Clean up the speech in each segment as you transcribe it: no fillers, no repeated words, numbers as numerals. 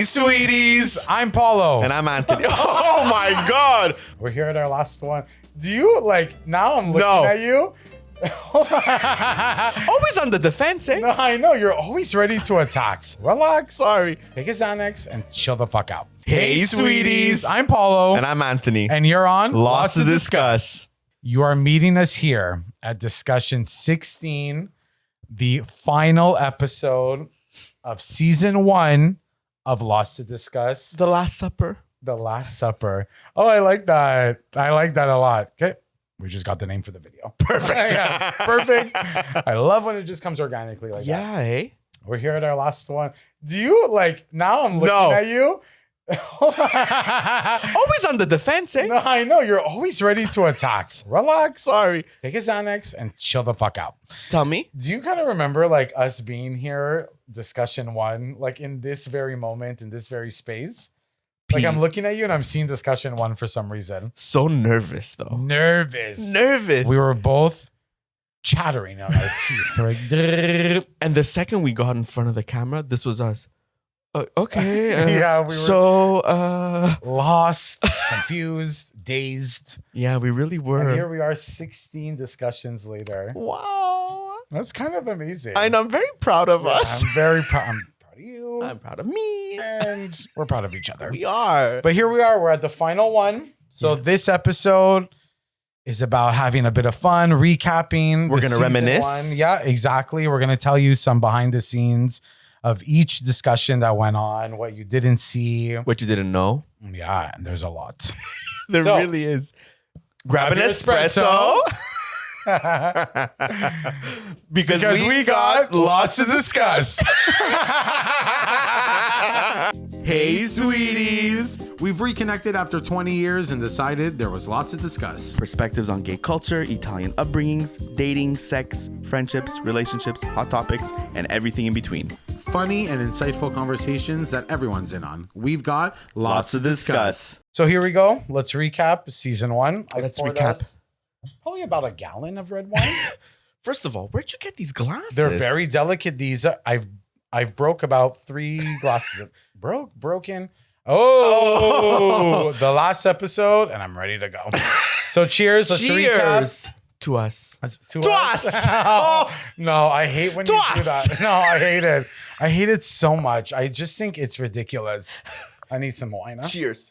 Hey, sweeties. I'm Paulo. And I'm Anthony. Oh my God. We're here at our last one. Do you now I'm looking at you? Always on the defense, eh? No, I know. You're always ready to attack. Relax. Sorry. Take a Xanax and chill the fuck out. Hey, sweeties. I'm Paulo. And I'm Anthony. And you're on Lots to discuss. You are meeting us here at discussion 16, the final episode of season 1 of Lots to Discuss. The Last Supper. The Last Supper. Oh, I like that. I like that a lot. Okay. We just got the name for the video. Perfect. Yeah, perfect. I love when it just comes organically like that. Yeah, eh? We're here at our last one. Do you now I'm looking at you? Always on the defense, eh? No, I know. You're always ready to attack. Relax. Sorry. Take a Xanax and chill the fuck out. Tell me. Do you kind of remember us being here, discussion 1, in this very moment, in this very space? I'm looking at you and I'm seeing discussion 1 for some reason. So nervous, though. Nervous. We were both chattering on our teeth. And the second we got in front of the camera, this was us. Okay. Yeah, we were so lost, confused, dazed. Yeah, we really were. And here we are 16 discussions later. Wow. That's kind of amazing. And I'm very proud of us. I'm very proud. I'm proud of you. I'm proud of me. And we're proud of each other. We are. But here we are. We're at the final one. So this episode is about having a bit of fun, recapping. We're going to reminisce. 1. Yeah, exactly. We're going to tell you some behind the scenes of each discussion that went on, what you didn't see. What you didn't know. Yeah, and there's a lot. There really is. Grab an espresso. because we got lots to discuss. Hey, sweeties. We've reconnected after 20 years and decided there was lots to discuss. Perspectives on gay culture, Italian upbringings, dating, sex, friendships, relationships, hot topics, and everything in between. Funny and insightful conversations that everyone's in on. We've got Lots to discuss. So here we go. Let's recap season 1. Let's recap. Probably about a gallon of red wine. First of all, where'd you get these glasses? They're very delicate. These I've broke about 3 glasses of broken. Oh, the last episode, and I'm ready to go. So cheers. Let's recap. To us. To us. Oh, no, I hate when you do that. No, I hate it. I hate it so much. I just think it's ridiculous. I need some wine. Huh? Cheers.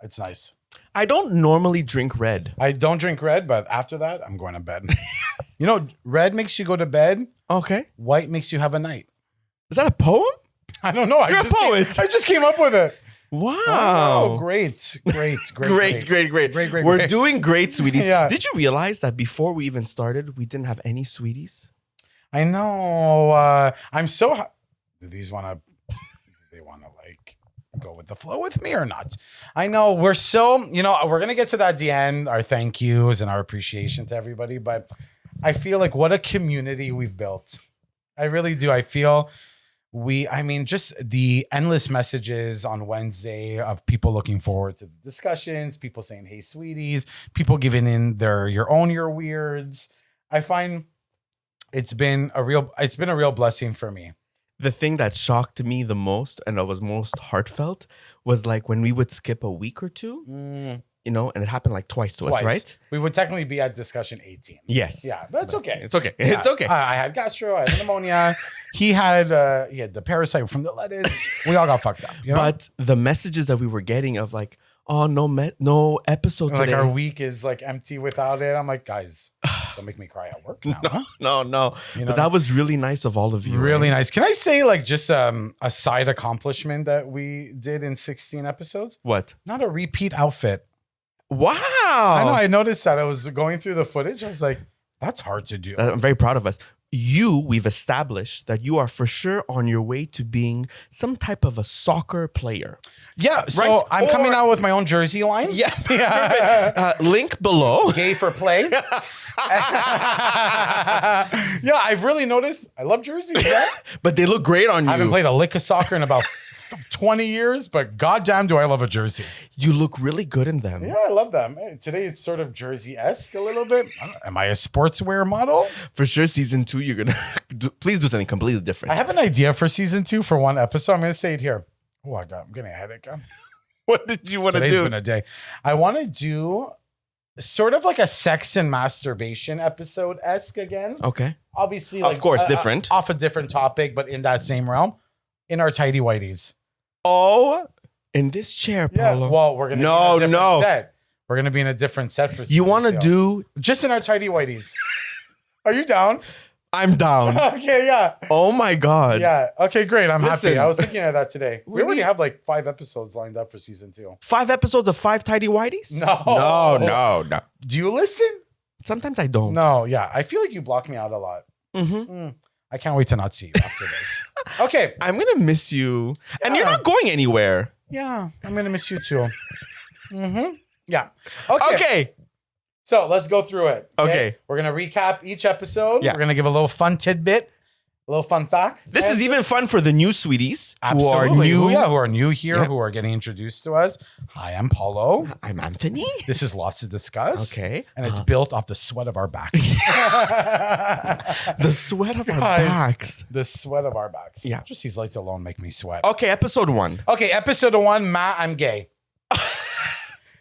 It's nice. I don't normally drink red. I don't drink red, but after that, I'm going to bed. Red makes you go to bed. Okay. White makes you have a night. Is that a poem? I don't know. You're a poet. I just came up with it. Wow. Oh, great. Great. We're doing great, sweeties. Yeah. Did you realize that before we even started, we didn't have any sweeties? I know. I'm so... Do these want to... go with the flow with me or not? I know we're so... we're going to get to that at the end, our thank yous and our appreciation to everybody, but I feel like what a community we've built. I really do. I feel... just the endless messages on Wednesday of people looking forward to the discussions, people saying, hey, sweeties, people giving in your weirds. I find it's been a real blessing for me. The thing that shocked me the most and that was most heartfelt was when we would skip a week or two, and it happened twice to us, right? We would technically be at discussion 18. Yes. Yeah, but it's okay. It's okay. Yeah. It's okay. I had gastro, I had pneumonia. He had the parasite from the lettuce. We all got fucked up. But the messages that we were getting of oh, no episode today. Our week is empty without it. I'm like, guys, don't make me cry at work now. No. But that was really nice of all of you. Really nice. Can I say just a side accomplishment that we did in 16 episodes? What? Not a repeat outfit. Wow. I know. I noticed that. I was going through the footage. I was like, that's hard to do. I'm very proud of us. We've established that you are for sure on your way to being some type of a soccer player. Yeah. So I'm coming out with my own jersey line. Yeah. Link below. Gay for play. Yeah, I've really noticed. I love jerseys. Yeah? But they look great on you. I haven't played a lick of soccer in about 20 years, but goddamn, do I love a jersey. You look really good in them. Yeah, I love them. Hey, today it's sort of jersey-esque a little bit. Am I a sportswear model? For sure, season 2, you're gonna please do something completely different. I have an idea for season 2 for one episode. I'm going to say it here. Oh, I'm getting a headache. What did you want to Today's do? been a day. I want to do sort of like a sex and masturbation episode-esque again. Okay. Obviously, Of like, course, different. Off a different topic, but in that same realm. In our tidy whities. Oh, in this chair, Yeah. Paulo. Well, we're gonna be in a different set. We're gonna be in a different set for season You want to 2. do? Just in our tidy whities. Are you down? I'm down. Okay, yeah. Oh my god. Yeah. Okay, great. I'm happy. Listen. I was thinking of that today. We We already need- have like 5 episodes lined up for season 2. 5 episodes of 5 tidy whities? No. No. Do you listen? Sometimes I don't. No, yeah. I feel like you block me out a lot. Mm-hmm. I can't wait to not see you after this. Okay. I'm gonna miss you, and you're Yeah. not going anywhere. Yeah, I'm gonna miss you too. Yeah. Okay. Okay. So let's go through it. Okay. We're gonna recap each episode. Yeah. We're gonna give a little fun tidbit, a little fun fact. This is even fun for the new sweeties Absolutely. who are new. Who are new here, Yeah. who are getting introduced to us. Hi, I'm Paulo. I'm Anthony. This is Lots to Discuss. Okay. And it's built off the sweat of our backs. The sweat of our Guys. backs. The sweat of our backs. Yeah. Just these lights alone make me sweat. Okay, episode 1. Okay, episode 1, Matt, I'm gay.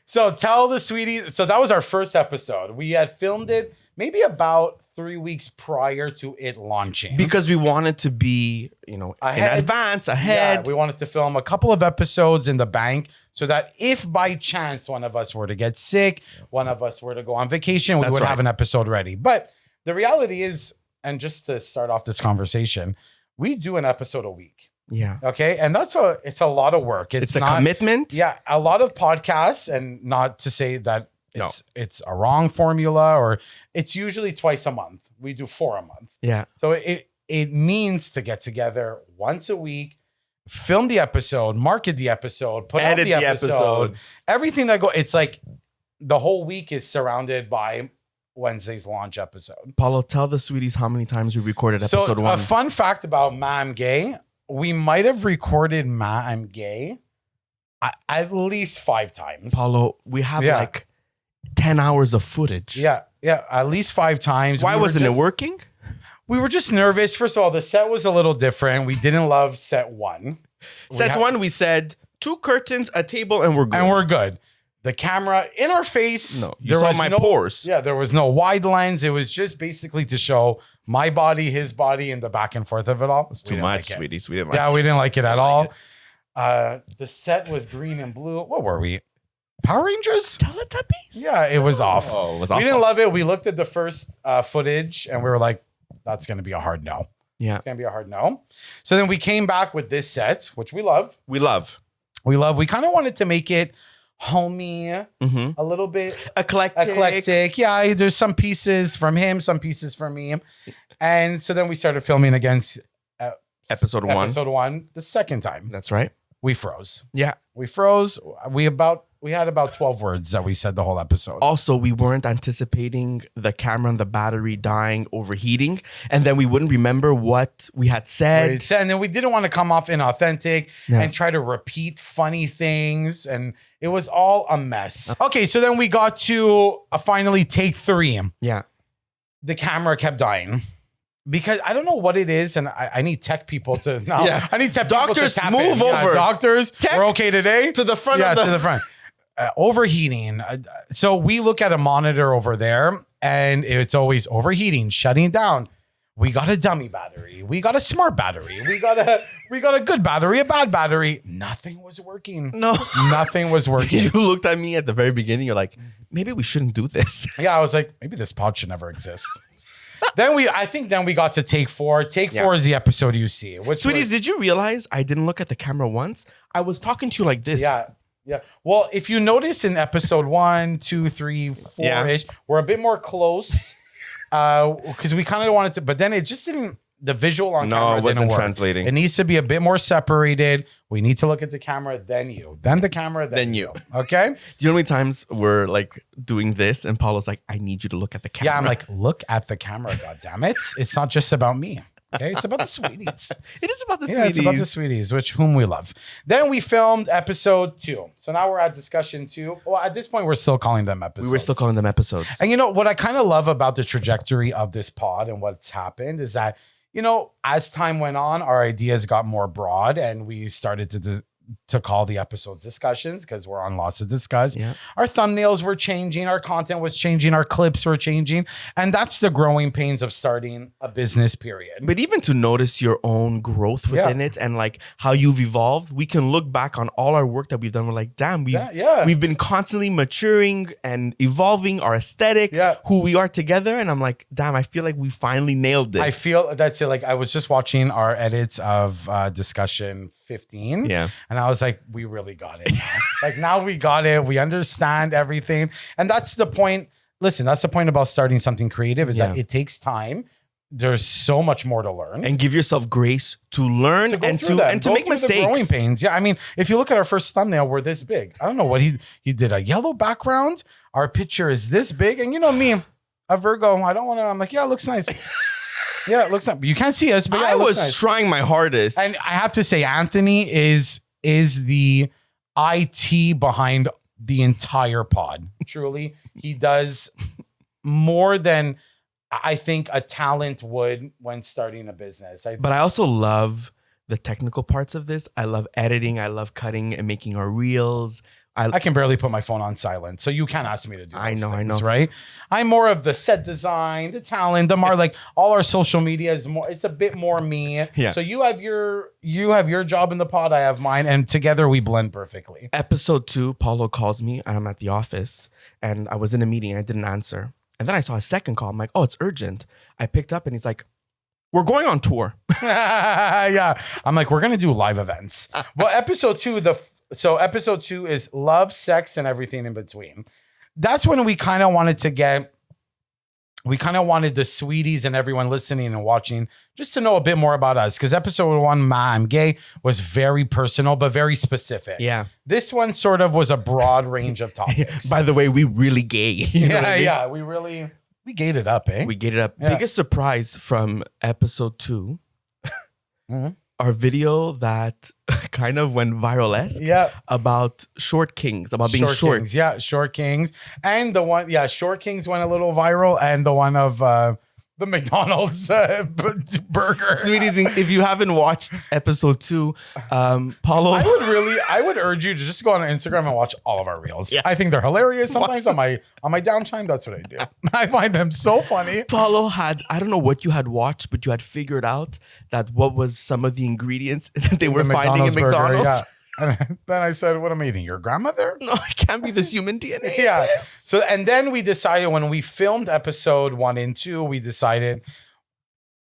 So tell the sweetie. So that was our first episode. We had filmed it maybe about 3 weeks prior to it launching. Because we wanted to be, in Ahead. advance, Yeah, ahead. we wanted to film a couple of episodes in the bank so that if by chance one of us were to get sick, one of us were to go on vacation, we That's would right. have an episode ready. But the reality is, and just to start off this conversation, we do an episode a week. Yeah. Okay. And it's a lot of work. It's a not, commitment. Yeah. A lot of podcasts, and not to say that it's a wrong formula, or it's usually twice a month. We do 4 a month. Yeah. So it means to get together once a week, film the episode, market the episode, put out Edit the episode, everything that it's like the whole week is surrounded by Wednesday's launch episode. Paulo, tell the sweeties how many times we recorded So episode 1. a fun fact about Ma I'm Gay, we might have recorded Ma I'm Gay at least 5 times. Paulo, we have Yeah. like 10 hours of footage. Yeah, at least 5 times. Why We were wasn't it just- working? We were just nervous. First of all, the set was a little different. We didn't love set 1. Set 1, we said 2 curtains, a table, and we're good. And we're good. The camera in our face. No, you saw my pores. Yeah, there was no wide lens. It was just basically to show my body, his body, and the back and forth of it all. It's too much, sweeties. We didn't like Yeah, we didn't like it at like all. The set was green and blue. What were we? Power Rangers? Teletubbies? Yeah, it was off. Oh, it was We awful. didn't love it. We looked at the first footage and we were like, that's going to be a hard no. Yeah. It's going to be a hard no. So then we came back with this set, which we love. We love. We kind of wanted to make it homey, Mm-hmm. a little bit Eclectic. Yeah, there's some pieces from him, some pieces from me. And so then we started filming against Episode 1. Episode 1, the second time. That's right. We froze. Yeah. We froze. We had about 12 words that we said the whole episode. Also, we weren't anticipating the camera and the battery dying, overheating, and then we wouldn't remember what we had said. And then we didn't want to come off inauthentic Yeah. and try to repeat funny things. And it was all a mess. Okay, so then we got to finally take 3. Yeah. The camera kept dying. Because I don't know what it is, and I need tech people to now. Yeah. I need tech Doctors, people to tap move in. Yeah, over. doctors, Tech we're okay today. To the front Yeah, of the... to the front. Overheating. So we look at a monitor over there, and it's always overheating, shutting down. We got a dummy battery. We got a smart battery. We got a good battery, a bad battery. Nothing was working. No. Nothing was working. You looked at me at the very beginning. You're like, maybe we shouldn't do this. Yeah, I was like, maybe this pod should never exist. I think we got to take 4. Take 4 Yeah. is the episode you see. Sweeties, did you realize I didn't look at the camera once? I was talking to you like this. Yeah. Well, if you notice in episode 1, 2, 3, 4-ish, we're a bit more close because we kind of wanted to, but then it just didn't. The visual on camera it wasn't didn't work. translating. It needs to be a bit more separated. We need to look at the camera, then you, then the camera, then you. Okay. Do you know how many times we're like doing this and Paulo's like, I need you to look at the camera. Yeah, I'm like, look at the camera. God damn it! It's not just about me. Okay, it's about the sweeties. It is about the Yeah, sweeties. it's about the sweeties, whom we love. Then we filmed episode 2. So now we're at discussion 2. Well, at this point, we're still calling them episodes. We were still calling them episodes. And you know what I kind of love about the trajectory of this pod and what's happened is that, you know, as time went on, our ideas got more broad and we started to call the episodes discussions because we're on lots to discuss. Yeah. Our thumbnails were changing, our content was changing, our clips were changing. And that's the growing pains of starting a business, period. But even to notice your own growth within it and like how you've evolved, we can look back on all our work that we've done. We're like, damn, we've been constantly maturing and evolving our aesthetic, who we are together. And I'm like, damn, I feel like we finally nailed it. I feel that's it. Like I was just watching our edits of discussion 15. Yeah. And I was like, we really got it. Like now we got it. We understand everything. And that's the point. Listen, that's the point about starting something creative is that it takes time. There's so much more to learn. And give yourself grace to learn and to make mistakes. The growing pains. Yeah. I mean, if you look at our first thumbnail, we're this big. I don't know what he did a yellow background. Our picture is this big. And you know me, a Virgo, I don't want to, I'm like, yeah, it looks nice. Yeah, it looks nice. You can't see us, but yeah, I it looks was nice. trying my hardest. And I have to say, Anthony is the IT behind the entire pod. Truly, he does more than I think a talent would when starting a business. But I also love the technical parts of this. I love editing. I love cutting and making our reels. I can barely put my phone on silent, so you can't ask me to do those I know. Right? I'm more of the set design, the talent, the more like all our social media is more. It's a bit more me. Yeah. So you have your job in the pod, I have mine, and together we blend perfectly. Episode 2, Paulo calls me and I'm at the office and I was in a meeting and I didn't answer. And then I saw a second call. I'm like, oh, it's urgent. I picked up and he's like, we're going on tour. Yeah. I'm like, we're gonna do live events. Well, episode 2, episode 2 is love, sex, and everything in between. That's when we kind of wanted the sweeties and everyone listening and watching just to know a bit more about us. Because episode 1, Ma, I'm Gay, was very personal, but very specific. Yeah. This one sort of was a broad range of topics. By the way, we really gay. You know what I mean? Yeah. We gayed it up, eh? We gayed it up. Yeah. Biggest surprise from episode 2. Mm-hmm. Our video that kind of went viral-esque about short kings, about being short. Kings, yeah, short kings. And the one, short kings went a little viral, and the one of the McDonald's burger. Sweeties, if you haven't watched episode 2, Paulo. I would urge you to just go on Instagram and watch all of our reels. Yeah. I think they're hilarious. Sometimes on my downtime, that's what I do. I find them so funny. Paulo had, I don't know what you had watched, but you had figured out that what was some of the ingredients that they were finding in McDonald's. Yeah. And then I said, what am I eating? Your grandmother? No, it can't be this human DNA. Yeah. So, and then we decided when we filmed episode 1 and 2, we decided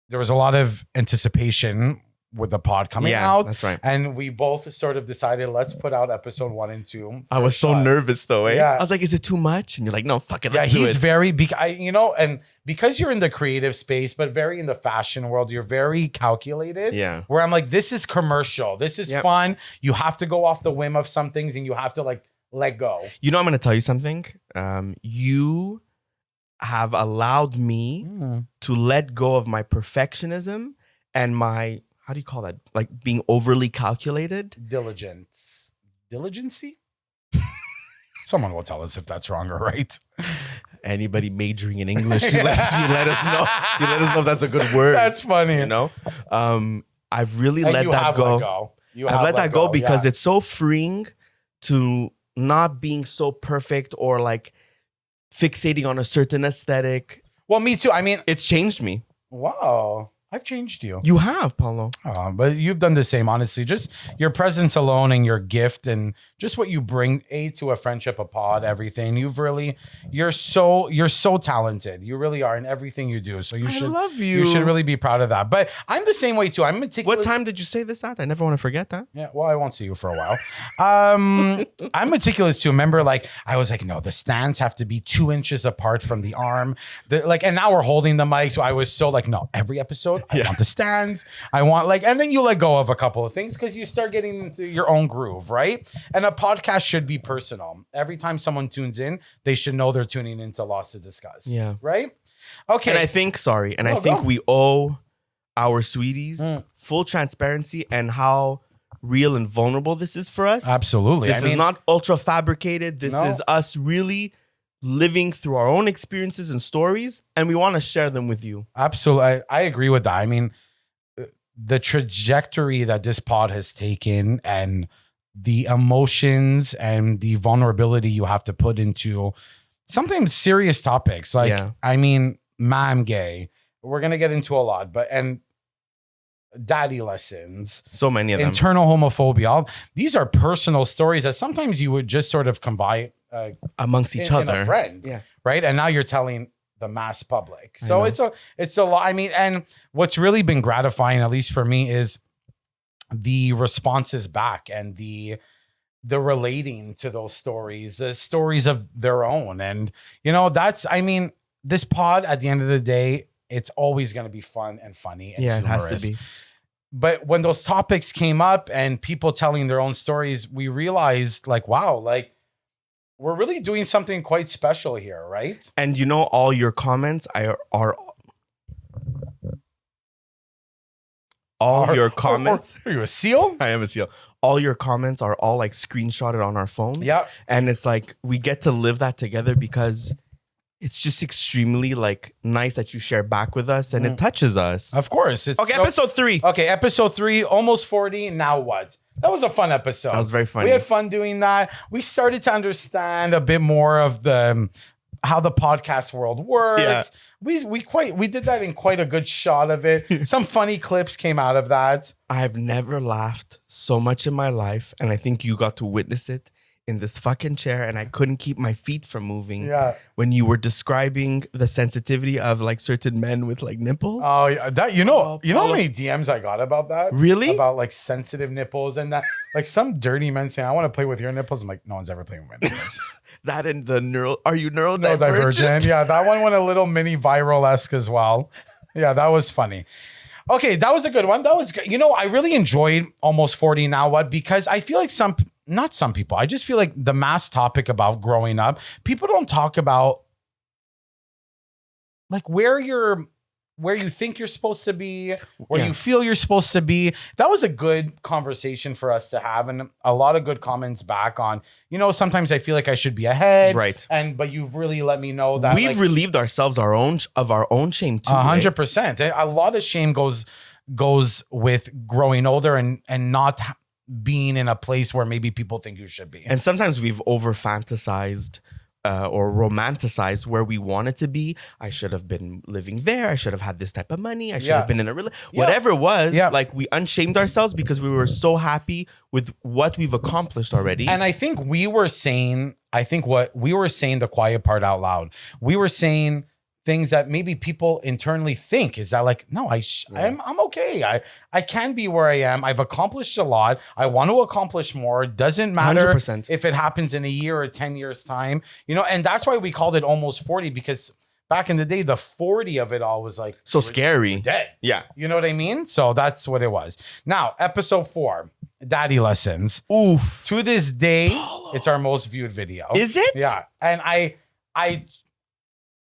there was a lot of anticipation with the pod coming out. That's right. And we both sort of decided, let's put out episode 1 and 2. I was so nervous though, eh? Yeah. I was like, is it too much? And you're like, no, fuck it. Yeah, Let's do he's it. very, and because you're in the creative space, but very in the fashion world, you're very calculated. Yeah. Where I'm like, this is commercial. This is fun. You have to go off the whim of some things and you have to like let go. You know, I'm going to tell you something. You have allowed me to let go of my perfectionism and my, how do you call that? Like being overly calculated. Diligency? Someone will tell us if that's wrong or right. Anybody majoring in English, you let us know. You let us know if that's a good word. That's funny. You know? I've really let that go. I've let that go because it's so freeing to not being so perfect or like fixating on a certain aesthetic. Well, me too. I mean, it's changed me. Wow. I've changed you. You have, Paulo. But you've done the same, honestly. Just your presence alone and your gift and just what you bring to a friendship, a pod, everything. You're so talented. You really are in everything you do. So I love you. You should really be proud of that. But I'm the same way too. I'm meticulous. What time did you say this at? I never want to forget that. Yeah. Well, I won't see you for a while. I'm meticulous too. Remember, like I was like, no, the stands have to be 2 inches apart from the arm. And now we're holding the mic. So I was so like, no, every episode. I want the stands. I want and then you let go of a couple of things because you start getting into your own groove, right? And a podcast should be personal. Every time someone tunes in, they should know they're tuning into Lots to Discuss. Yeah. Right? Okay. And I think, I think we owe our sweeties, full transparency, and how real and vulnerable this is for us. Absolutely. This is not ultra fabricated. This is us really living through our own experiences and stories, and we want to share them with you. Absolutely. I agree with that. I mean, the trajectory that this pod has taken and the emotions and the vulnerability you have to put into sometimes serious topics. Like, I mean, I'm gay. We're going to get into a lot, and daddy lessons. So many of them. Internal homophobia. These are personal stories that sometimes you would just sort of combine amongst each other. In a friend, right? And now you're telling the mass public. So it's a lot. I mean, and what's really been gratifying, at least for me, is the responses back and the relating to those stories, the stories of their own. And, I mean, this pod at the end of the day, it's always going to be fun and funny and humorous. It has to be. But when those topics came up and people telling their own stories, we realized like, wow, like we're really doing something quite special here, right? And all your comments are all your comments. Are you a seal? I am a seal. All your comments are all like screenshotted on our phones. Yeah. And it's like we get to live that together because it's just extremely like nice that you share back with us and it touches us. Of course. Episode 3. Okay, episode 3, almost 40. Now what? That was a fun episode. That was very funny. We had fun doing that. We started to understand a bit more of how the podcast world works. Yeah. We did that in quite a good shot of it. Some funny clips came out of that. I've never laughed so much in my life, and I think you got to witness it in this fucking chair, and I couldn't keep my feet from moving. Yeah. When you were describing the sensitivity of like certain men with like nipples. Oh yeah, that you know how many DMs I got about that? Really? About like sensitive nipples and that like some dirty men saying, "I want to play with your nipples." I'm like, no one's ever playing with my nipples. That and the are you neurodivergent? Neurodivergent. Yeah, that one went a little mini viral-esque as well. Yeah, that was funny. Okay, that was a good one. That was good. I really enjoyed Almost 40 Now What, because I feel like not some people, I just feel like the mass topic about growing up, people don't talk about like where you think you're supposed to be, where you feel you're supposed to be. That was a good conversation for us to have, and a lot of good comments back on, sometimes I feel like I should be ahead. Right. But you've really let me know that we've relieved ourselves of our own shame too. 100%. A lot of shame goes with growing older and not being in a place where maybe people think you should be. And sometimes we've over fantasized or romanticized where we wanted to be. I should have been living there. I should have had this type of money. I should have been in a whatever it was. Yeah. Like we unshamed ourselves because we were so happy with what we've accomplished already. And I think what we were saying the quiet part out loud. We were saying things that maybe people internally think is that like, no, I'm okay. I can be where I am. I've accomplished a lot. I want to accomplish more. It doesn't matter 100%. If it happens in a year or 10 years time, and that's why we called it Almost 40, because back in the day, the 40 of it all was like so scary. Dead. Yeah. You know what I mean? So that's what it was. Now, episode 4, Daddy Lessons. Oof. To this day, it's our most viewed video. Is it? Yeah. And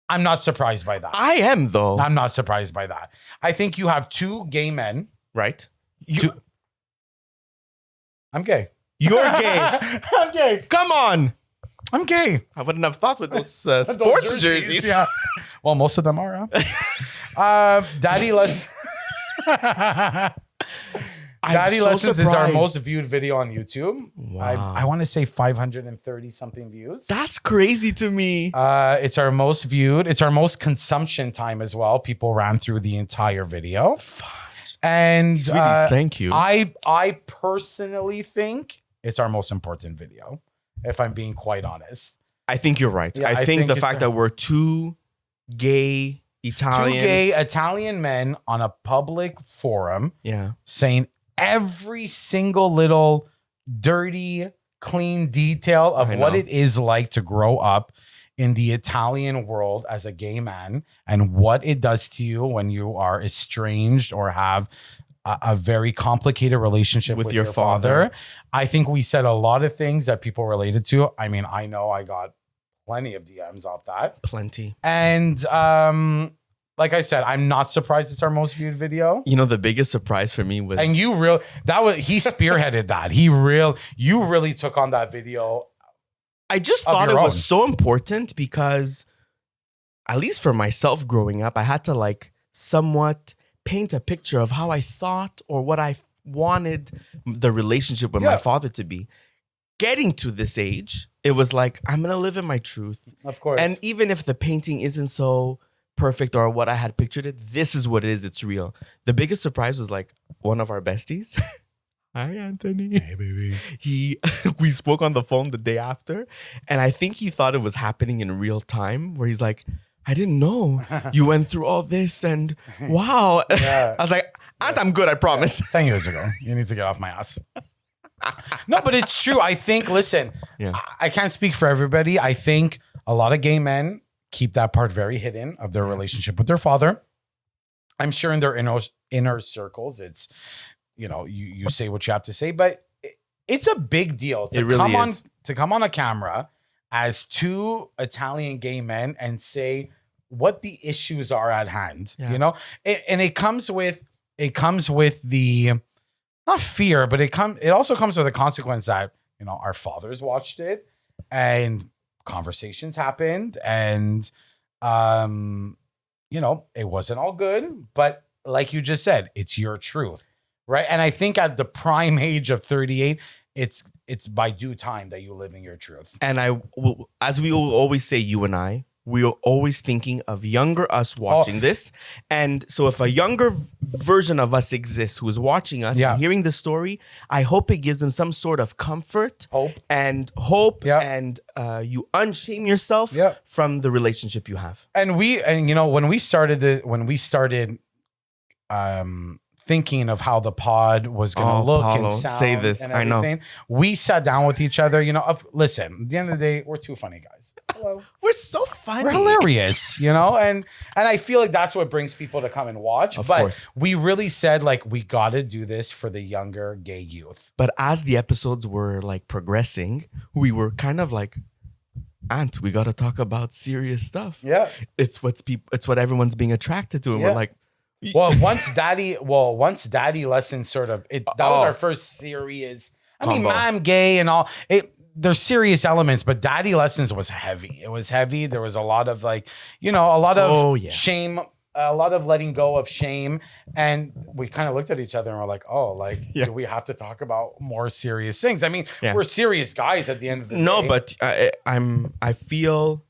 I'm not surprised by that. I am, though. I'm not surprised by that. I think you have 2 gay men. Right. I'm gay. You're gay. I'm gay. Come on. I'm gay. I wouldn't have thought with those sports jerseys. Yeah. Well, most of them are. Huh? Daddy Lessons. Daddy Lessons is our most viewed video on YouTube. Wow. I want to say 530 something views. That's crazy to me. It's our most viewed. It's our most consumption time as well. People ran through the entire video. And Sweeties, thank you. I personally think it's our most important video, if I'm being quite honest. I think you're right. Yeah, I think the fact that we're 2 gay Italian men on a public forum saying every single little dirty, clean detail of what it is like to grow up in the Italian world as a gay man and what it does to you when you are estranged or have a very complicated relationship with your father. I think we said a lot of things that people related to. I mean, I know I got plenty of DMs off that. Plenty. And like I said, I'm not surprised it's our most viewed video. You know, the biggest surprise for me was, and he spearheaded that. You really took on that video. I just thought it was so important because, at least for myself growing up, I had to like somewhat paint a picture of how I thought or what I wanted the relationship with my father to be. Getting to this age, it was like, I'm going to live in my truth. Of course. And even if the painting isn't so perfect or what I had pictured it, this is what it is. It's real. The biggest surprise was like one of our besties. Hi, Anthony. Hey, baby. We spoke on the phone the day after, and I think he thought it was happening in real time, where he's like, I didn't know you went through all this, and wow. Yeah. I was like, Ant, I'm good, I promise. 10 years ago. You need to get off my ass. No, but it's true. I think, listen, I can't speak for everybody. I think a lot of gay men keep that part very hidden of their relationship with their father. I'm sure in their inner circles, it's, you know, you say what you have to say, but it's a big deal to come on a camera as two Italian gay men and say what the issues are at hand, you know, and it comes with the, not fear, but it also comes with a consequence that, you know, our fathers watched it and conversations happened and, you know, it wasn't all good, but like you just said, it's your truth. Right. And I think at the prime age of 38, it's by due time that you live in your truth. And as we will always say, you and I, we are always thinking of younger us watching this. And so if a younger version of us exists who is watching us and hearing the story, I hope it gives them some sort of comfort, hope, and you unshame yourself from the relationship you have. And you know, when we started thinking of how the pod was going to look Paulo, and sound say this. and everything, I know. We sat down with each other, you know, listen, at the end of the day, we're two funny guys. Hello. We're so funny. We're hilarious, you know, and I feel like that's what brings people to come and watch. Of course. We really said like, we got to do this for the younger gay youth. But as the episodes were like progressing, we were kind of like, Ant, we got to talk about serious stuff. Yeah. It's what everyone's being attracted to. And we're like, once daddy lessons sort of that was our first serious. I mean, I'm gay and all. There's serious elements, but daddy lessons was heavy. It was heavy. There was a lot of like, you know, a lot of shame, a lot of letting go of shame, and we kind of looked at each other and we're like, oh, like, do we have to talk about more serious things? I mean, we're serious guys at the end of the day. No, but I feel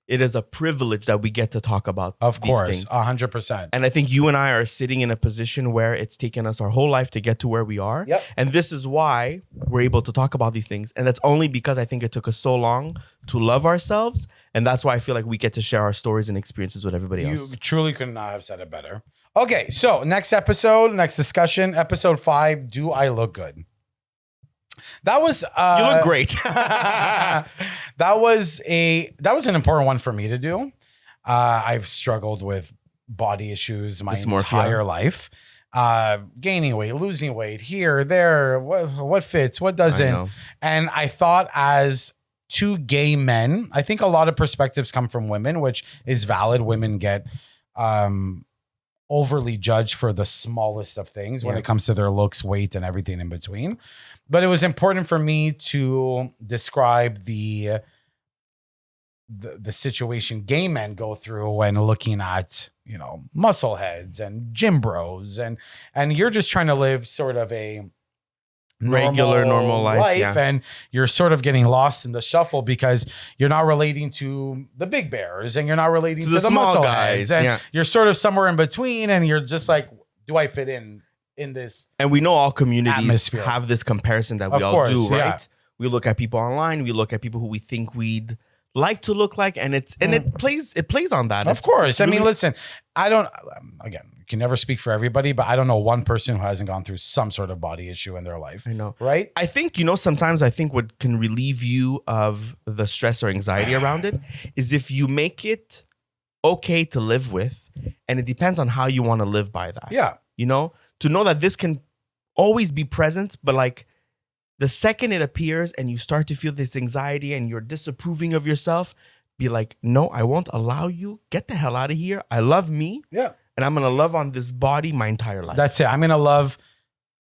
it is a privilege that we get to talk about these things. 100%. And I think you and I are sitting in a position where it's taken us our whole life to get to where we are. Yep. And this is why we're able to talk about these things. And that's only because I think it took us so long to love ourselves. And that's why I feel like we get to share our stories and experiences with everybody else. You truly could not have said it better. Okay, so next discussion, episode 5, Do I Look Good? That was you look great. that was an important one for me to do. I've struggled with body issues my entire life. Gaining weight, losing weight, here, there, what fits, what doesn't. And I thought, as two gay men, I think a lot of perspectives come from women, which is valid. Women get overly judged for the smallest of things when it comes to their looks, weight, and everything in between. But it was important for me to describe the situation gay men go through when looking at, you know, muscle heads and gym bros, and you're just trying to live sort of a normal life, and you're sort of getting lost in the shuffle because you're not relating to the big bears and you're not relating to the small muscle guys, and you're sort of somewhere in between, and you're just like, do I fit in this? And we know all communities have this comparison that we all do, right? We look at people online, we look at people who we think we'd like to look like, and it plays on that. Of course. I mean, listen, I don't, again, you can never speak for everybody, but I don't know one person who hasn't gone through some sort of body issue in their life. I know. Right? I think, sometimes I think what can relieve you of the stress or anxiety around it is if you make it okay to live with, and it depends on how you want to live by that. Yeah. To know that this can always be present, but like the second it appears and you start to feel this anxiety and you're disapproving of yourself, be like, no, I won't allow you. Get the hell out of here. I love me. Yeah. And I'm going to love on this body my entire life. That's it. I'm going to love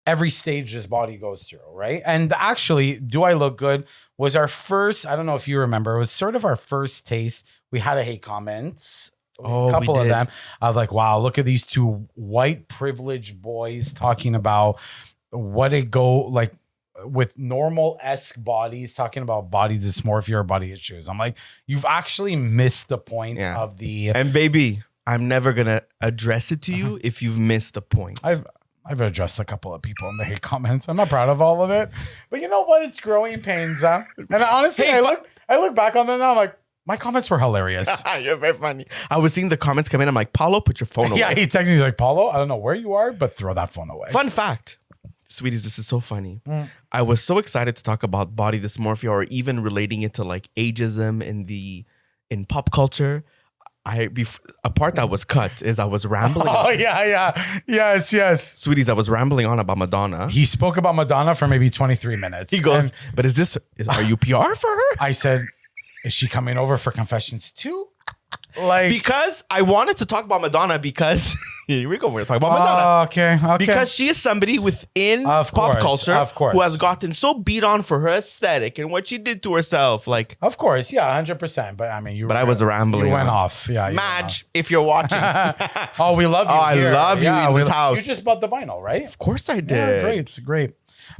every stage this body goes through, right? And actually, Do I Look Good was our first, I don't know if you remember, it was sort of our first taste. We had a hate comments, a couple of them. I was like, wow, look at these two white privileged boys talking about what it go like with normal-esque bodies, talking about body dysmorphia or body issues. I'm like, you've actually missed the point of the... And baby, I'm never going to address it to you if you've missed the point. I've addressed a couple of people in the hate comments. I'm not proud of all of it, but you know what? It's growing pains, huh? And honestly, I look back on them now. I'm like, my comments were hilarious. You're very funny. I was seeing the comments come in. I'm like, Paulo, put your phone away. Yeah, he texted me. He's like, Paulo, I don't know where you are, but throw that phone away. Fun fact, sweeties, this is so funny. I was so excited to talk about body dysmorphia or even relating it to like ageism in pop culture. A part that was cut is I was rambling. Oh, yes. Sweeties, I was rambling on about Madonna. He spoke about Madonna for maybe 23 minutes. He goes, but are you PR for her? I said, is she coming over for Confessions too? Like, because I wanted to talk about Madonna because here we go. We're talking about Madonna. Okay. Because she is somebody within pop culture who has gotten so beat on for her aesthetic and what she did to herself. Like, of course, yeah, 100%. But I mean, I was rambling. You went off. Yeah, Madge, if you're watching. Oh, we love you. I love you in this house. You just bought the vinyl, right? Of course I did. Yeah, great.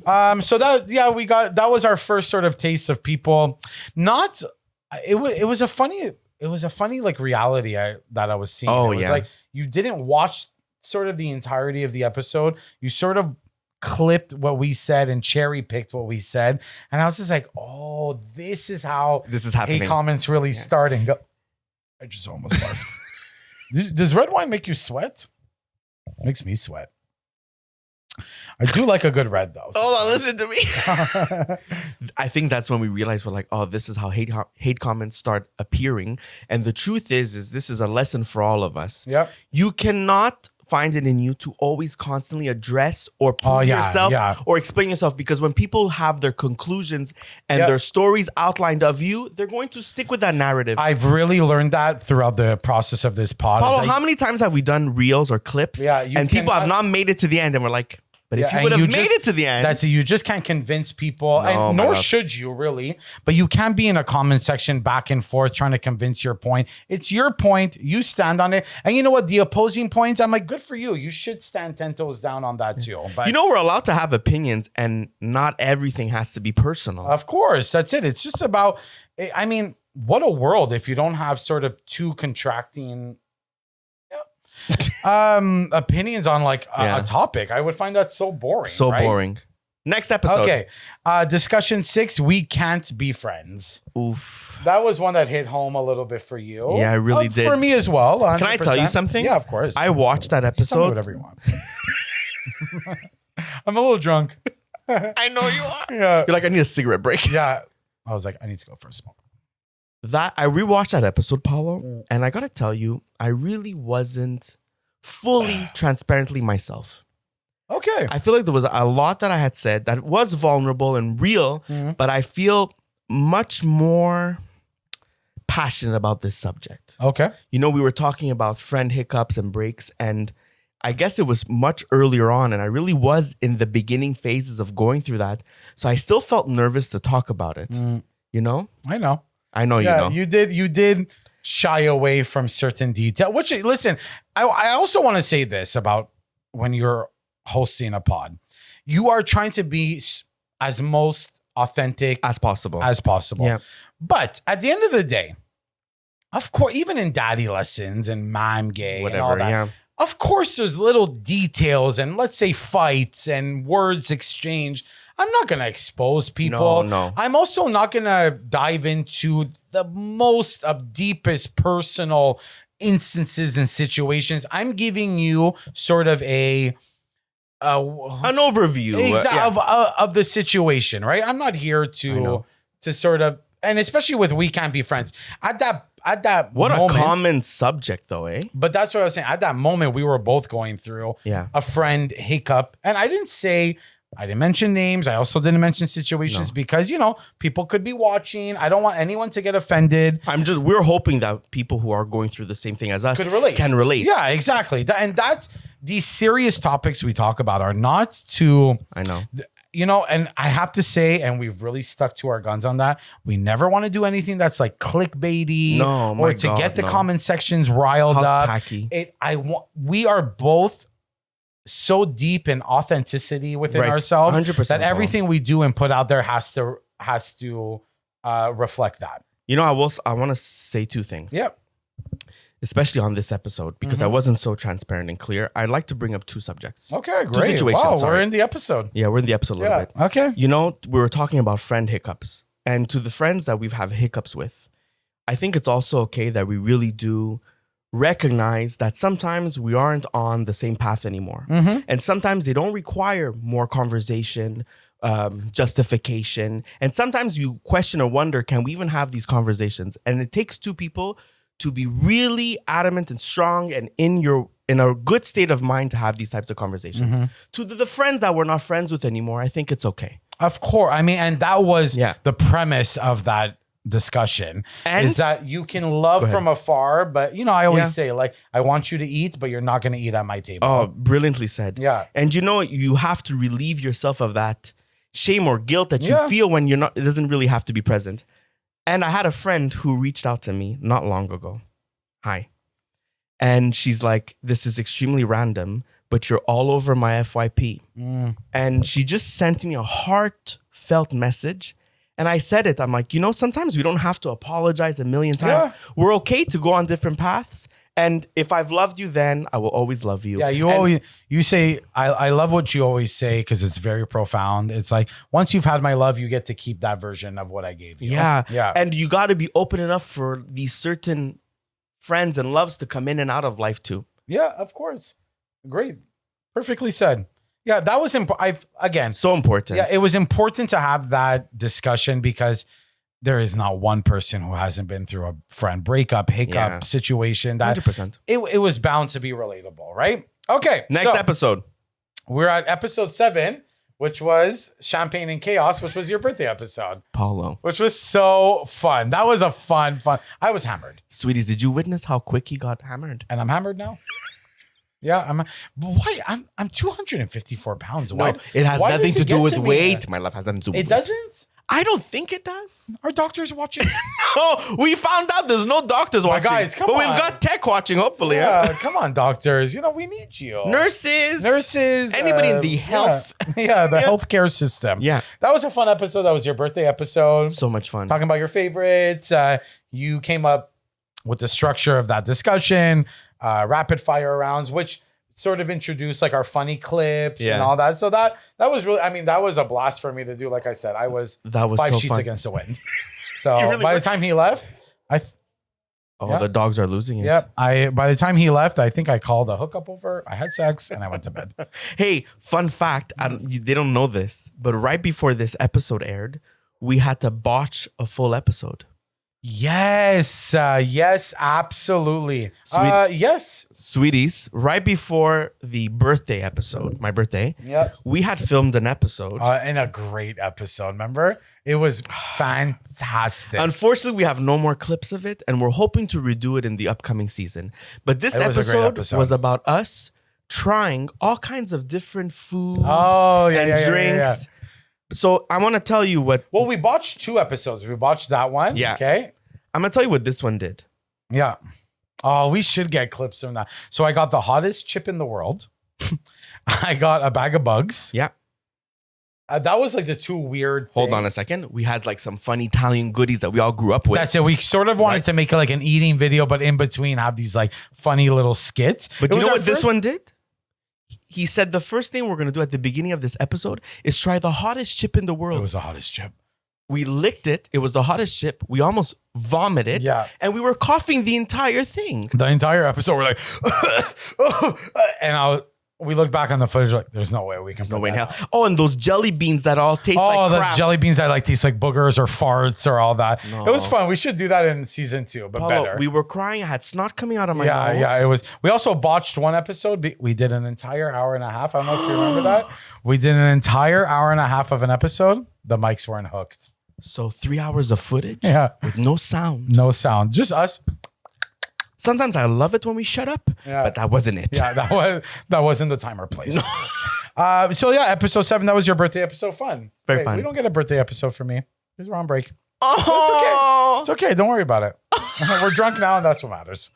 So that was our first sort of taste of people. It was a funny like reality that I was seeing. Oh, it was like you didn't watch sort of the entirety of the episode. You sort of clipped what we said and cherry picked what we said. And I was just like, oh, this is how this is happening. Hate comments really start and go. I just almost barfed. Does red wine make you sweat? It makes me sweat. I do like a good red though. Hold on, listen to me. I think that's when we realized we're like, oh, this is how hate comments start appearing. And the truth is this is a lesson for all of us. Yeah. You cannot find it in you to always constantly address or prove yourself or explain yourself, because when people have their conclusions and their stories outlined of you, they're going to stick with that narrative. I've really learned that throughout the process of this pod. Paulo, how many times have we done reels or clips and people have not made it to the end and we're like, but if you would have made it to the end. You just can't convince people, and nor should you really, but you can't be in a comment section back and forth trying to convince your point. It's your point. You stand on it. And you know what? The opposing points, I'm like, good for you. You should stand 10 toes down on that too. But we're allowed to have opinions and not everything has to be personal. Of course. That's it. It's just about, I mean, what a world if you don't have sort of two contracting opinions on like a topic. I would find that so boring. Boring. Next episode. Okay. Discussion 6, we can't be friends. Oof. That was one that hit home a little bit for you. Yeah, I really did. For me as well. 100%. Can I tell you something? Yeah, of course. I watched that episode. Tell me whatever you want. I'm a little drunk. I know you are. Yeah. You're like, I need a cigarette break. Yeah. I was like, I need to go for a smoke. I rewatched that episode, Paulo, and I gotta tell you, I really wasn't fully transparently myself. Okay. I feel like there was a lot that I had said that was vulnerable and real, but I feel much more passionate about this subject. Okay. We were talking about friend hiccups and breaks, and I guess it was much earlier on, and I really was in the beginning phases of going through that. So I still felt nervous to talk about it. I know. You did shy away from certain detail, which, listen, I also want to say this about when you're hosting a pod. You are trying to be as most authentic as possible. Yeah. But at the end of the day, of course, even in daddy lessons and mom gay and all that, of course, there's little details and let's say fights and words exchanged. I'm not going to expose people. No. I'm also not going to dive into the most deepest personal instances and situations. I'm giving you sort of an overview of the situation, right? I'm not here to sort of, and especially with We Can't Be Friends. At that what moment, a common subject though, eh? But that's what I was saying. At that moment, we were both going through a friend hiccup. And I didn't say I didn't mention names. I also didn't mention situations because, people could be watching. I don't want anyone to get offended. We're hoping that people who are going through the same thing as us can relate. Yeah, exactly. And that's these serious topics we talk about are not to, I know. And I have to say, and we've really stuck to our guns on that. We never want to do anything that's like clickbaity or to get the comment sections riled up. Tacky. We are both so deep in authenticity within ourselves 100% that everything we do and put out there has to reflect that. I want to say two things. Yep. Especially on this episode, because I wasn't so transparent and clear. I'd like to bring up two subjects. Okay, great. Two situations. Wow, we're in the episode. Yeah, we're in the episode a little bit. Okay. We were talking about friend hiccups. And to the friends that we've had hiccups with, I think it's also okay that we really do recognize that sometimes we aren't on the same path anymore. Mm-hmm. And sometimes they don't require more conversation, justification. And sometimes you question or wonder, can we even have these conversations? And it takes two people to be really adamant and strong and in a good state of mind to have these types of conversations. Mm-hmm. To the friends that we're not friends with anymore, I think it's okay. Of course. I mean, and that was the premise of that discussion, is that you can love from afar, but I always say, like, I want you to eat, but you're not going to eat at my table. Oh, brilliantly said. Yeah. And you have to relieve yourself of that shame or guilt that you feel when you're not, it doesn't really have to be present. And I had a friend who reached out to me not long ago. Hi. And she's like, this is extremely random, but you're all over my FYP. And she just sent me a heartfelt message. And I said it. I'm like, sometimes we don't have to apologize a million times. Yeah. We're okay to go on different paths. And if I've loved you then, I will always love you. Yeah, you say, I love what you always say because it's very profound. It's like, once you've had my love, you get to keep that version of what I gave you. Yeah. Yeah. And you got to be open enough for these certain friends and loves to come in and out of life too. Yeah, of course. Great. Perfectly said. Yeah, that was important. So important. Yeah, it was important to have that discussion because there is not one person who hasn't been through a friend breakup, hiccup situation. That 100%. It was bound to be relatable, right? Okay. Next episode. We're at episode 7, which was Champagne and Chaos, which was your birthday episode. Paulo. Which was so fun. That was a fun. I was hammered. Sweeties, did you witness how quick he got hammered? And I'm hammered now. Yeah, why? I'm 254 pounds. No, it has nothing to do with weight. My love has nothing to do with weight. It doesn't? I don't think it does. Are doctors watching? No, we found out there's no doctors watching. Guys, come on. But we've got tech watching, hopefully. Yeah, come on, doctors. We need you. Nurses. Anybody in the health. Yeah, the healthcare system. Yeah. That was a fun episode. That was your birthday episode. So much fun. Talking about your favorites. You came up with the structure of that discussion. Rapid fire rounds, which sort of introduced like our funny clips and all that. So that was really, that was a blast for me to do. Like I said, I was 5 so sheets fun. against the wind. So by the time he left, the dogs are losing it. Yep. By the time he left, I think I called a hookup over. I had sex and I went to bed. Hey, fun fact. They don't know this, but right before this episode aired, we had to botch a full episode. Yes. Yes, absolutely. Yes. Sweeties, right before the birthday episode, my birthday, we had filmed an episode. And a great episode, remember? It was fantastic. Unfortunately, we have no more clips of it, and we're hoping to redo it in the upcoming season. But this episode was about us trying all kinds of different foods and drinks. Yeah. So I want to tell you what... Well, we botched 2 episodes. We botched that one. Yeah. Okay. I'm going to tell you what this one did. Yeah. Oh, we should get clips from that. So I got the hottest chip in the world. I got a bag of bugs. Yeah. That was like the 2 weird things. Hold on a second. We had like some fun Italian goodies that we all grew up with. That's it. We sort of wanted to make like an eating video, but in between have these like funny little skits. But you know what this one did? He said the first thing we're going to do at the beginning of this episode is try the hottest chip in the world. It was the hottest chip. We licked it. It was the hottest chip. We almost vomited. Yeah. And we were coughing the entire thing. The entire episode, we're like, and we looked back on the footage like, there's no way we can. There's no way in hell. Oh, and those jelly beans that all taste like crap. Oh, the jelly beans that like taste like boogers or farts or all that. No. It was fun. We should do that in season 2, but Paulo, better. We were crying. I had snot coming out of my nose. Yeah, it was. We also botched one episode. We did an entire hour and a half. I don't know if you remember that. We did an entire hour and a half of an episode. The mics weren't hooked. So 3 hours of footage? Yeah. With no sound. No sound. Just us. Sometimes I love it when we shut up, but that wasn't it. Yeah, that wasn't the time or place. No. So yeah, episode 7, that was your birthday episode. Fun. Very fun. We don't get a birthday episode for me. Because we're on break. Oh. It's okay. Don't worry about it. We're drunk now and that's what matters.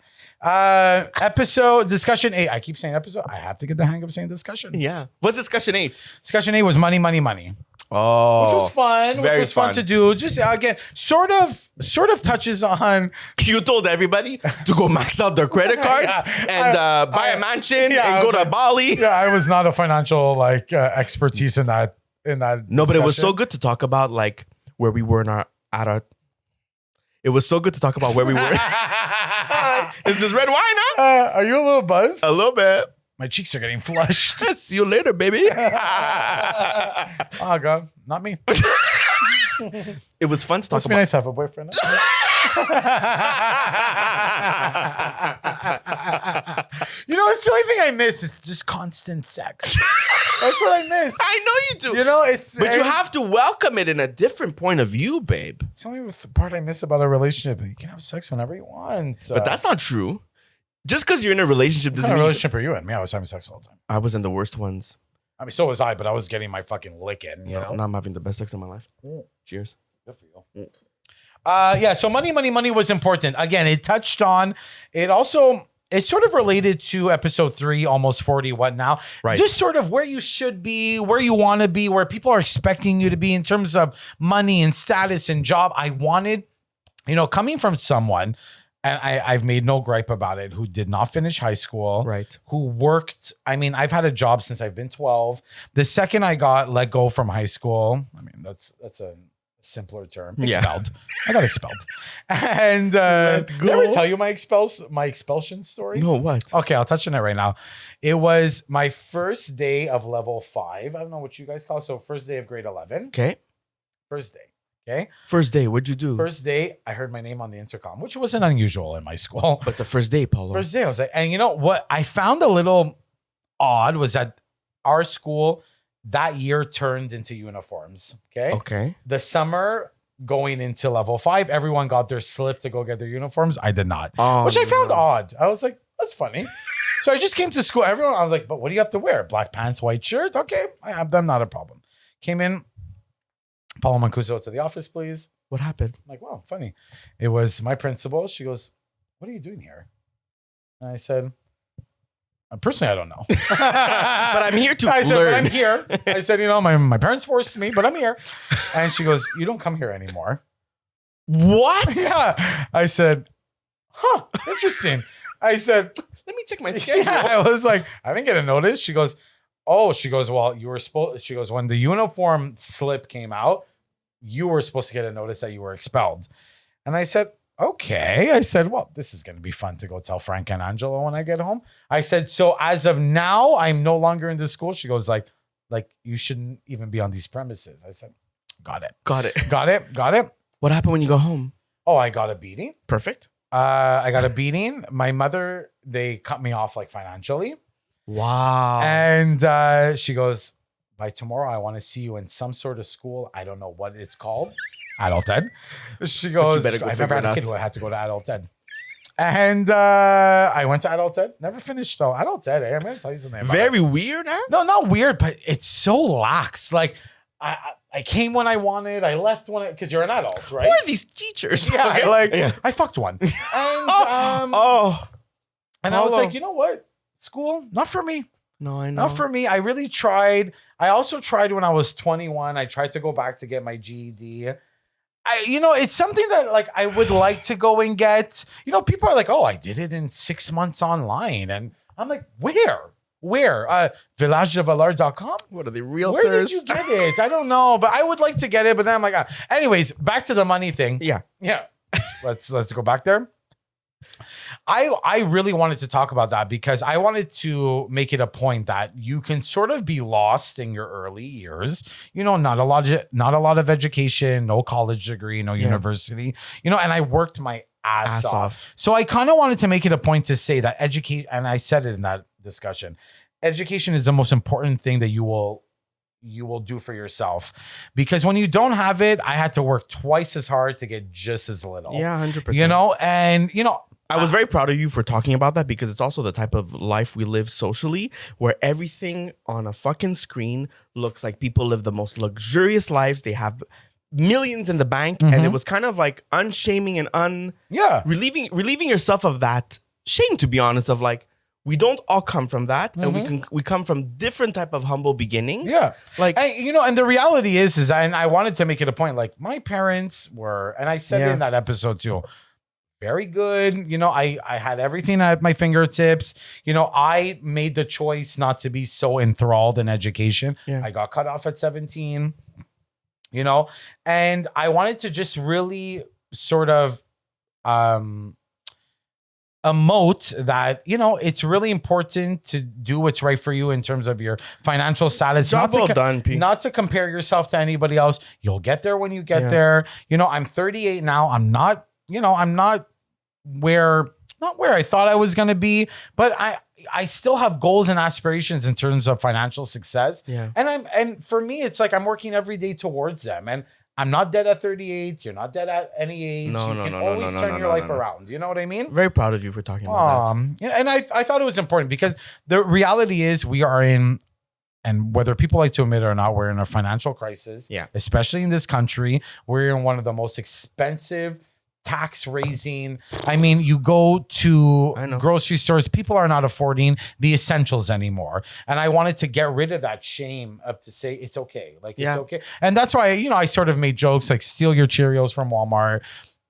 Episode discussion 8. I keep saying episode. I have to get the hang of saying discussion. Yeah. What's discussion 8? Discussion 8 was money, money, money. Oh, which was fun. Which was fun to do. Just again, sort of touches on. You told everybody to go max out their credit cards and buy a mansion and go to Bali. Yeah, I was not a financial expertise in that. No, but it was so good to talk about like where we were It was so good to talk about where we were. Is this red wine, huh? Are you a little buzzed? A little bit. My cheeks are getting flushed. See you later, baby. Oh, God. Not me. It was fun to talk about. Must be nice to have a boyfriend. You know, it's the only thing I miss is just constant sex. That's what I miss. I know you do. You know, but you have to welcome it in a different point of view, babe. It's the only part I miss about a relationship. You can have sex whenever you want. But that's not true. Just because you're in a relationship doesn't mean... What relationship are you in? Me, I was having sex all the time. I was in the worst ones. I mean, so was I, but I was getting my fucking lick in. You know? Now I'm having the best sex of my life. Cheers. Good for you. Yeah, so money, money, money was important. Again, it touched on... It's sort of related to episode 3, almost 40, what now? Right. Just sort of where you should be, where you want to be, where people are expecting you to be in terms of money and status and job. I wanted, coming from someone... And I've made no gripe about it, who did not finish high school. Right. Who worked. I mean, I've had a job since I've been 12. The second I got let go from high school, I mean, that's a simpler term. Expelled. I got expelled. And did I ever tell you my expulsion story? No, what? Okay, I'll touch on it right now. It was my first day of level 5. I don't know what you guys call it. So first day of grade 11. Okay. First day. Okay. First day, what'd you do? First day, I heard my name on the intercom, which wasn't unusual in my school. But the first day, Paulo. First day, I was like, and you know what I found a little odd was that our school that year turned into uniforms. Okay. Okay. The summer going into level 5, everyone got their slip to go get their uniforms. I did not, which I found odd. I was like, that's funny. So I just came to school. I was like, but what do you have to wear? Black pants, white shirt. Okay. I have them. Not a problem. Came in. Paulo Mancuso to the office, please. What happened? I'm like, wow, funny. It was my principal. She goes, what are you doing here? And I said, personally, I don't know. But I'm here to learn. But I'm here. I said, my parents forced me, but I'm here. And she goes, you don't come here anymore. What? Yeah. I said, huh, interesting. I said, let me check my schedule. Yeah, I was like, I didn't get a notice. She goes, well, you were supposed, she goes, when the uniform slip came out, you were supposed to get a notice that you were expelled. And I said, okay. I said, well, this is going to be fun to go tell Frank and Angelo when I get home. I said, so as of now, I'm no longer in the school. She goes like you shouldn't even be on these premises. I said, got it. What happened when you go home? Oh, I got a beating. Perfect. I got a beating. My mother, they cut me off financially. Wow. And she goes, by tomorrow, I want to see you in some sort of school. I don't know what it's called. Adult Ed. She goes, I've never had a kid who had to go to Adult Ed. And I went to Adult Ed. Never finished though. Adult Ed, I'm going to tell you something about Very weird, huh? No, not weird, but it's so lax. I came when I wanted. I left when because you're an adult, right? Who are these teachers? Yeah, okay. I fucked one. And, and I was like, you know what? School, not for me. No, I know. Not for me. I really tried. I also tried when I was 21. I tried to go back to get my GED. It's something that I would like to go and get. People are like, oh, I did it in 6 months online. And I'm like, where? VillageDeValeur.com? What are they, realtors? Where did you get it? I don't know, but I would like to get it. But then I'm like, anyways, back to the money thing. Yeah. Let's go back there. I really wanted to talk about that because I wanted to make it a point that you can sort of be lost in your early years. You know, not a lot of education, no college degree, no university. You know, and I worked my ass off. So I kind of wanted to make it a point to say that and I said it in that discussion. Education is the most important thing that you will do for yourself, because when you don't have it, I had to work twice as hard to get just as little. Yeah, 100%. You know, and you know, I was very proud of you for talking about that, because it's also the type of life we live socially, where everything on a fucking screen looks like people live the most luxurious lives. They have millions in the bank, and it was kind of like unshaming and relieving yourself of that shame, to be honest, of like, we don't all come from that, and we come from different type of humble beginnings. Yeah, like you know, and the reality is, and I wanted to make it a point. Like my parents were, and I said it in that episode too, very good. You know, I had everything at my fingertips. You know, I made the choice not to be so enthralled in education. Yeah. I got cut off at 17. You know, and I wanted to just really sort of emote that, you know, it's really important to do what's right for you in terms of your financial status. Job well done, Pete. Not to compare yourself to anybody else. You'll get there when you get there. You know, I'm 38 now. I'm not where I thought I was going to be, but I still have goals and aspirations in terms of financial success. Yeah. And for me, it's like I'm working every day towards them. And I'm not dead at 38. You're not dead at any age. You can always turn your life around. You know what I mean? Very proud of you for talking about that. Yeah, and I thought it was important because the reality is we are in, and whether people like to admit it or not, we're in a financial crisis. Yeah. Especially in this country. We're in one of the most expensive tax raising. I mean, you go to grocery stores, people are not affording the essentials anymore. And I wanted to get rid of that shame of to say it's okay. Like it's okay. And that's why, you know, I sort of made jokes like steal your Cheerios from Walmart,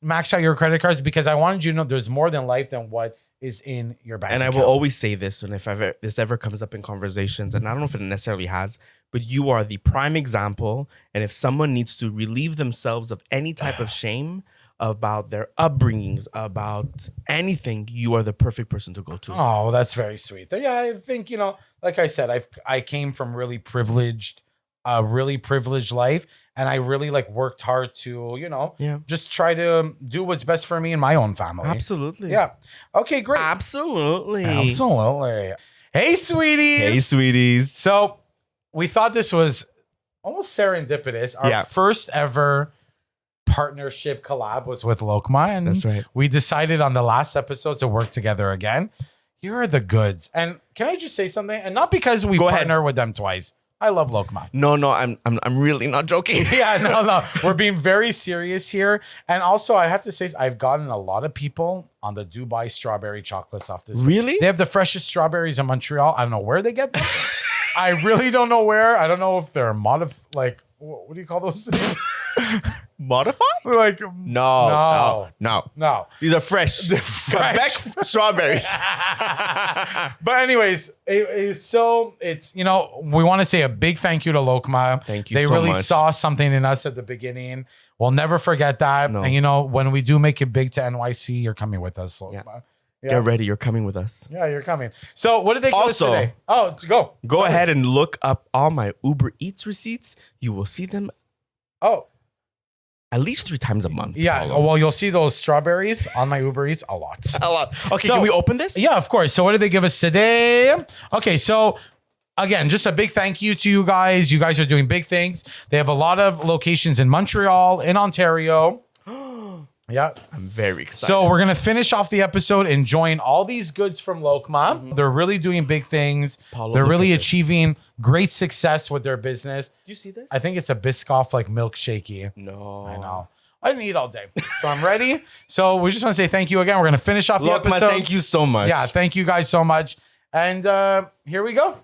max out your credit cards, because I wanted you to know there's more than life than what is in your bank account. I will always say this, and if this ever comes up in conversations, and I don't know if it necessarily has, but you are the prime example. And if someone needs to relieve themselves of any type of shame about their upbringings, about anything, you are the perfect person to go to. Oh, that's very sweet. Yeah, I think, you know, like I said, I came from a really privileged life, and I really like worked hard to, you know, just try to do what's best for me and my own family. Absolutely. Yeah. Okay, great. Absolutely. Hey, sweeties. Hey, sweeties. So we thought this was almost serendipitous. Our first ever partnership collab was with Lokma, and that's right. We decided on the last episode to work together again. Here are the goods. And can I just say something? And not because we partner with them twice. I love Lokma. No, I'm really not joking. No. We're being very serious here. And also, I have to say, I've gotten a lot of people on the Dubai strawberry chocolates off this. Really? They have the freshest strawberries in Montreal. I don't know where they get them. I really don't know where. I don't know if they're like, what do you call those things? Modified? Like no. These are fresh. Quebec strawberries. But anyways, it's you know, we want to say a big thank you to Lokma. Thank you. They so really much. saw something in us at the beginning. We'll never forget that. No. And you know, when we do make it big to NYC, you're coming with us, Lokma. Yeah. Get ready. You're coming with us. Yeah, you're coming. So what did they give us today? Oh, go ahead and look up all my Uber Eats receipts. You will see them. At least 3 times a month. Yeah. Well, you'll see those strawberries on my Uber Eats a lot. Okay, so, can we open this? Yeah, of course. So what did they give us today? Okay, so again, just a big thank you to you guys. You guys are doing big things. They have a lot of locations in Montreal, in Ontario. Yeah. I'm very excited. So we're going to finish off the episode enjoying all these goods from Lokma. Mm-hmm. They're really doing big things. Paulo, they're really achieving great success with their business. Do you see this? I think it's a Biscoff like milkshakey. No. I know. I didn't eat all day. So I'm ready. So we just want to say thank you again. We're going to finish off the episode. Thank you so much. Yeah, thank you guys so much. And here we go.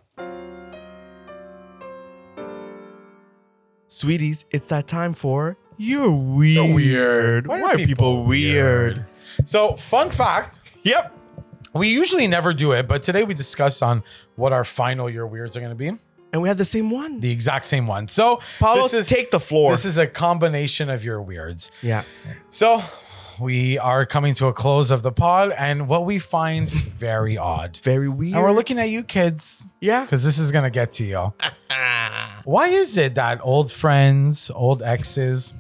Sweeties, it's that time for You're Weird. Why are people weird? So, fun fact. Yep. We usually never do it, but today we discussed on what our final You're Weirds are going to be. And we had the same one. The exact same one. So, Paulo, take the floor. This is a combination of Your Weirds. Yeah. So, we are coming to a close of the pod, and what we find very odd, very weird. And we're looking at you kids. Yeah. Because this is going to get to you. Why is it that old friends, old exes,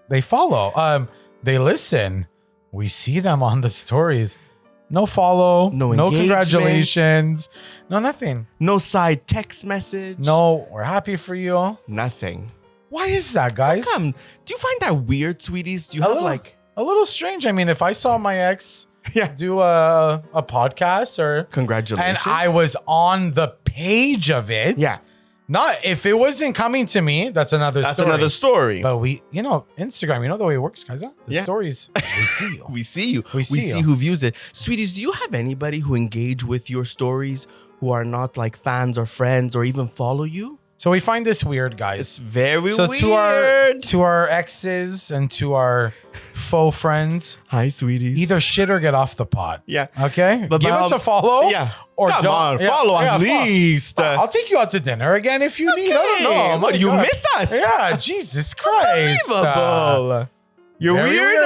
they follow? They listen. We see them on the stories. No follow. No congratulations. No nothing. No side text message. No, we're happy for you. Nothing. Why is that, guys? Do you find that weird, sweeties? Do you have like a little strange? I mean, if I saw my ex do a podcast or congratulations, and I was on the page of it. Yeah. Not if it wasn't coming to me, that's another story. But we, Instagram, the way it works, guys. The stories, we see you. We see you. We see who views it. Sweeties, do you have anybody who engage with your stories who are not like fans or friends or even follow you? So we find this weird, guys. It's very weird. So to our exes and to our faux friends, hi, sweeties. Either shit or get off the pod. Yeah. Okay. But give us a follow. Yeah. Or come on, follow at least. I'll take you out to dinner again if you need. I don't know. What, you miss us? Yeah. Jesus Christ. Unbelievable. You're weird.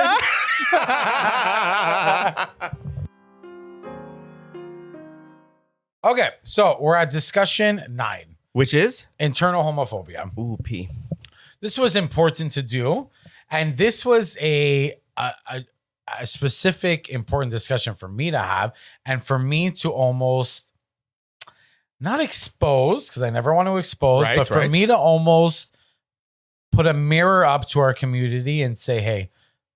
Okay. So we're at discussion 9. Which is? Internal homophobia. Ooh, P. This was important to do. And this was a specific important discussion for me to have. And for me to almost not expose, because I never want to expose, but for me to almost put a mirror up to our community and say, hey,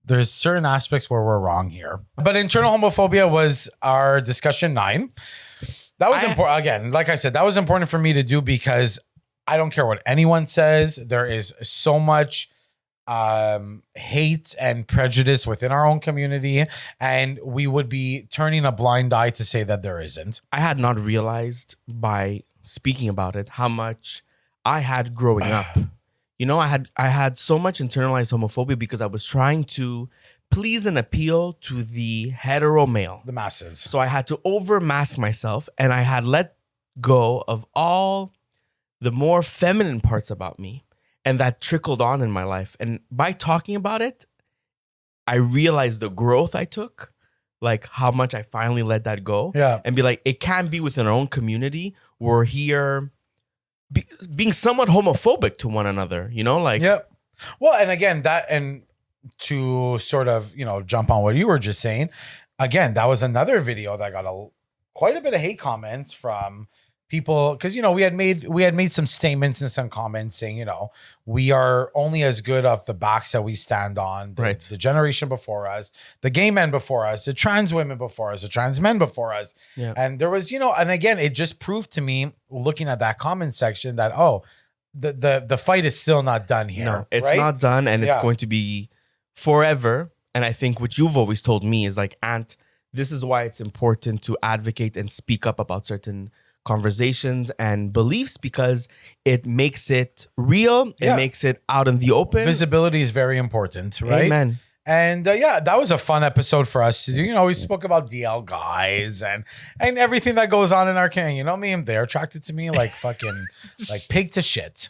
there's certain aspects where we're wrong here. But internal homophobia was our discussion 9. That was important. Again, like I said, that was important for me to do because I don't care what anyone says. There is so much hate and prejudice within our own community, and we would be turning a blind eye to say that there isn't. I had not realized by speaking about it how much I had growing up. I had so much internalized homophobia because I was trying to please and appeal to the hetero male, the masses. So I had to overmask myself, and I had let go of all the more feminine parts about me, and that trickled on in my life. And by talking about it, I realized the growth I took, like how much I finally let that go, and be like, it can be within our own community. We're here being somewhat homophobic to one another, Yep. Well, and again, to sort of, jump on what you were just saying, again, that was another video that got quite a bit of hate comments from people because, we had made some statements and some comments saying, we are only as good of the backs that we stand on. The generation before us, the gay men before us, the trans women before us, the trans men before us. Yeah. And there was, and again, it just proved to me looking at that comment section that, the fight is still not done here. No, it's not done, and it's going to be forever. And I think what you've always told me is like, Ant, this is why it's important to advocate and speak up about certain conversations and beliefs because it makes it real. It makes it out in the open. Visibility is very important, right? Amen. And that was a fun episode for us to do. We spoke about DL guys and everything that goes on in our can. You know me, they're attracted to me like fucking like pig to shit.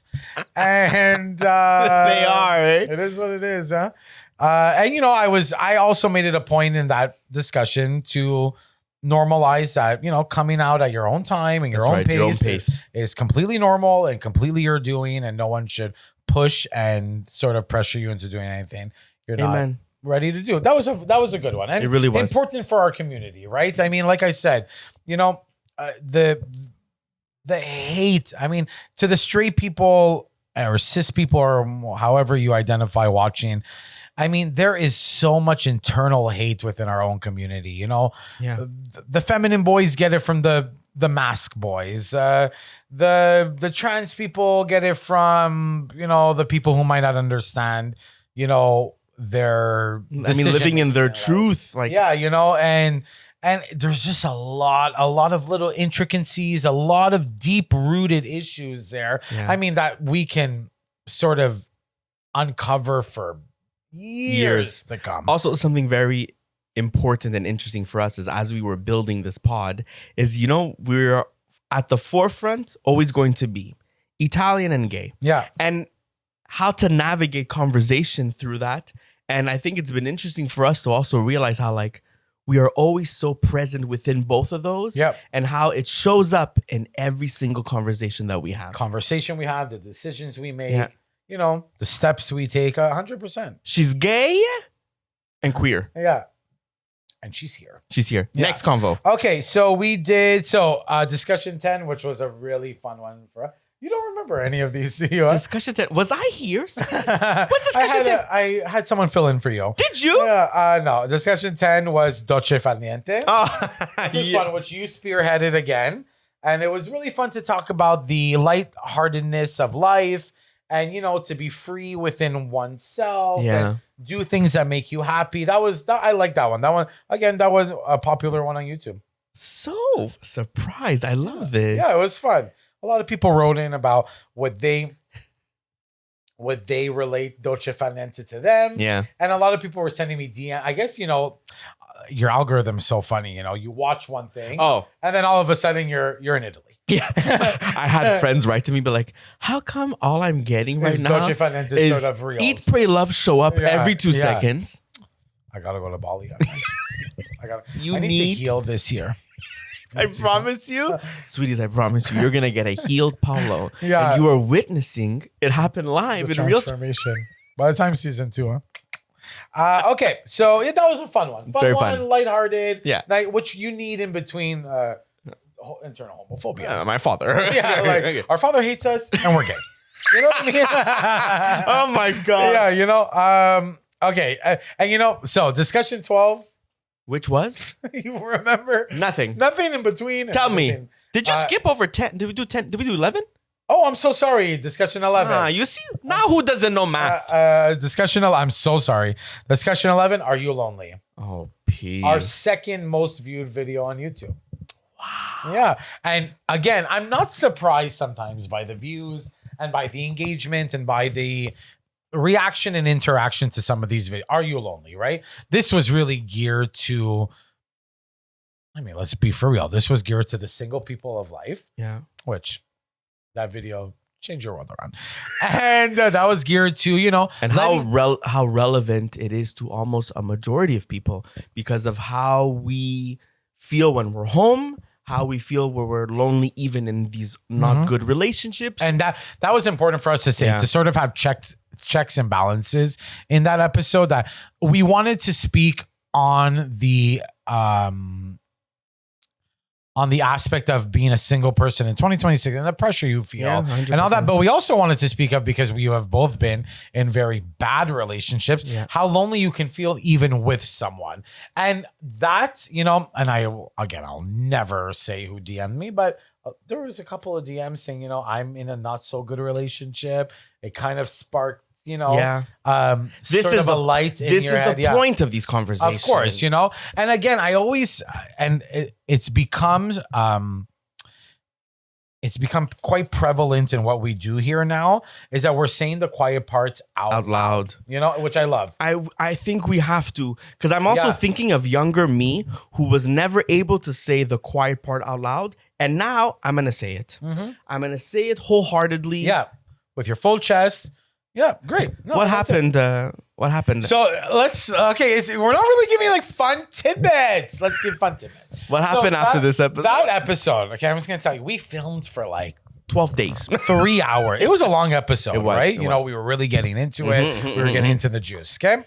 And they are. It is what it is, huh? And I also made it a point in that discussion to normalize that, coming out at your own time and your own pace is completely normal and completely your doing, and no one should push and sort of pressure you into doing anything you're not ready to do. That was a good one. And it really was important for our community, right? I mean, like I said, the hate, I mean, to the straight people or cis people or however you identify watching, I mean, there is so much internal hate within our own community. The feminine boys get it from the mask boys. The trans people get it from the people who might not understand their living in their truth, like and there's just a lot of little intricacies, a lot of deep rooted issues there. I mean, that we can sort of uncover for years to come. Also, something very important and interesting for us is as we were building this pod is, we're at the forefront always going to be Italian and gay. Yeah. And how to navigate conversation through that And I think it's been interesting for us to also realize how like we are always so present within both of those. Yep. And how it shows up in every single conversation that we have. The decisions we make, you know, the steps we take, 100%. She's gay and queer. Yeah. And she's here. Yeah. Next convo. Okay, so we did discussion 10, which was a really fun one for us. You don't remember any of these, do you? Discussion 10. Was I here? What's discussion 10? I had someone fill in for you. Did you? Yeah, no. Discussion 10 was Dolce Far Niente. Oh, which was fun, which you spearheaded again. And it was really fun to talk about the lightheartedness of life and, you know, to be free within oneself. Yeah. And do things that make you happy. I like that one. That one, again, that was a popular one on YouTube. So surprised. I love this. Yeah, it was fun. A lot of people wrote in about would they relate Dolce Far Niente to them. Yeah. And a lot of people were sending me DM. I guess, you know, your algorithm is so funny. You know, you watch one thing. Oh. And then all of a sudden you're in Italy. Yeah. I had friends write to me, but like, how come all I'm getting right now Dolce Far Niente is sort of reels. Eat, Pray, Love show up every 2 seconds? I gotta go to Bali. I need to heal this year. I promise you, sweeties, I promise you, you're going to get a healed Paulo. Yeah. And you are witnessing it happen live in real time. Transformation. By the time season 2, huh? Okay, so that was a fun one. Very fun. Lighthearted. Yeah. Which you need in between internal homophobia. My father. Yeah, like okay. Our father hates us and we're gay. You know what I mean? Oh my God. Yeah, you know. Okay, and you know, so discussion 12. Which was? You remember? Nothing in between. Tell me. Did you skip over 10? Did we do 10? Did we do 11? Oh, I'm so sorry. Discussion 11. You see? Now who doesn't know math? Discussion 11. I'm so sorry. Discussion 11. Are you lonely? Oh, P. Our second most viewed video on YouTube. Wow. Yeah. And again, I'm not surprised sometimes by the views and by the engagement and by the reaction and interaction to some of these videos. Are you lonely, right? This was really geared to, I mean, let's be for real. This was geared to the single people of life. Yeah. Which that video, change your world around. And that was geared to, you know. And how relevant it is to almost a majority of people because of how we feel when we're home, how we feel when we're lonely, even in these not good relationships. And that was important for us to say, to sort of have checks and balances in that episode, that we wanted to speak on the aspect of being a single person in 2026 and the pressure you feel and all that. But we also wanted to speak of, because we have both been in very bad relationships, how lonely you can feel even with someone. And that, you know, and I'll never say who DM'd me, but there was a couple of DMs saying, you know, I'm in a not so good relationship. It kind of sparked, you know, this is the light in your head. This is the point of these conversations. Of course, you know. And again, I always, and it's become quite prevalent in what we do here now, is that we're saying the quiet parts out loud, you know, which I love. I think we have to, because I'm also thinking of younger me who was never able to say the quiet part out loud. And now I'm going to say it. I'm going to say it wholeheartedly. Yeah. With your full chest. Yeah, great. No, what happened? What happened? So we're not really giving like fun tidbits. Let's give fun tidbits. What happened after this episode? That episode, okay, I'm just going to tell you, we filmed for like 12 days. 3 hours. It was a long episode, right? It you know, we were really getting into it. We were getting into the juice, okay?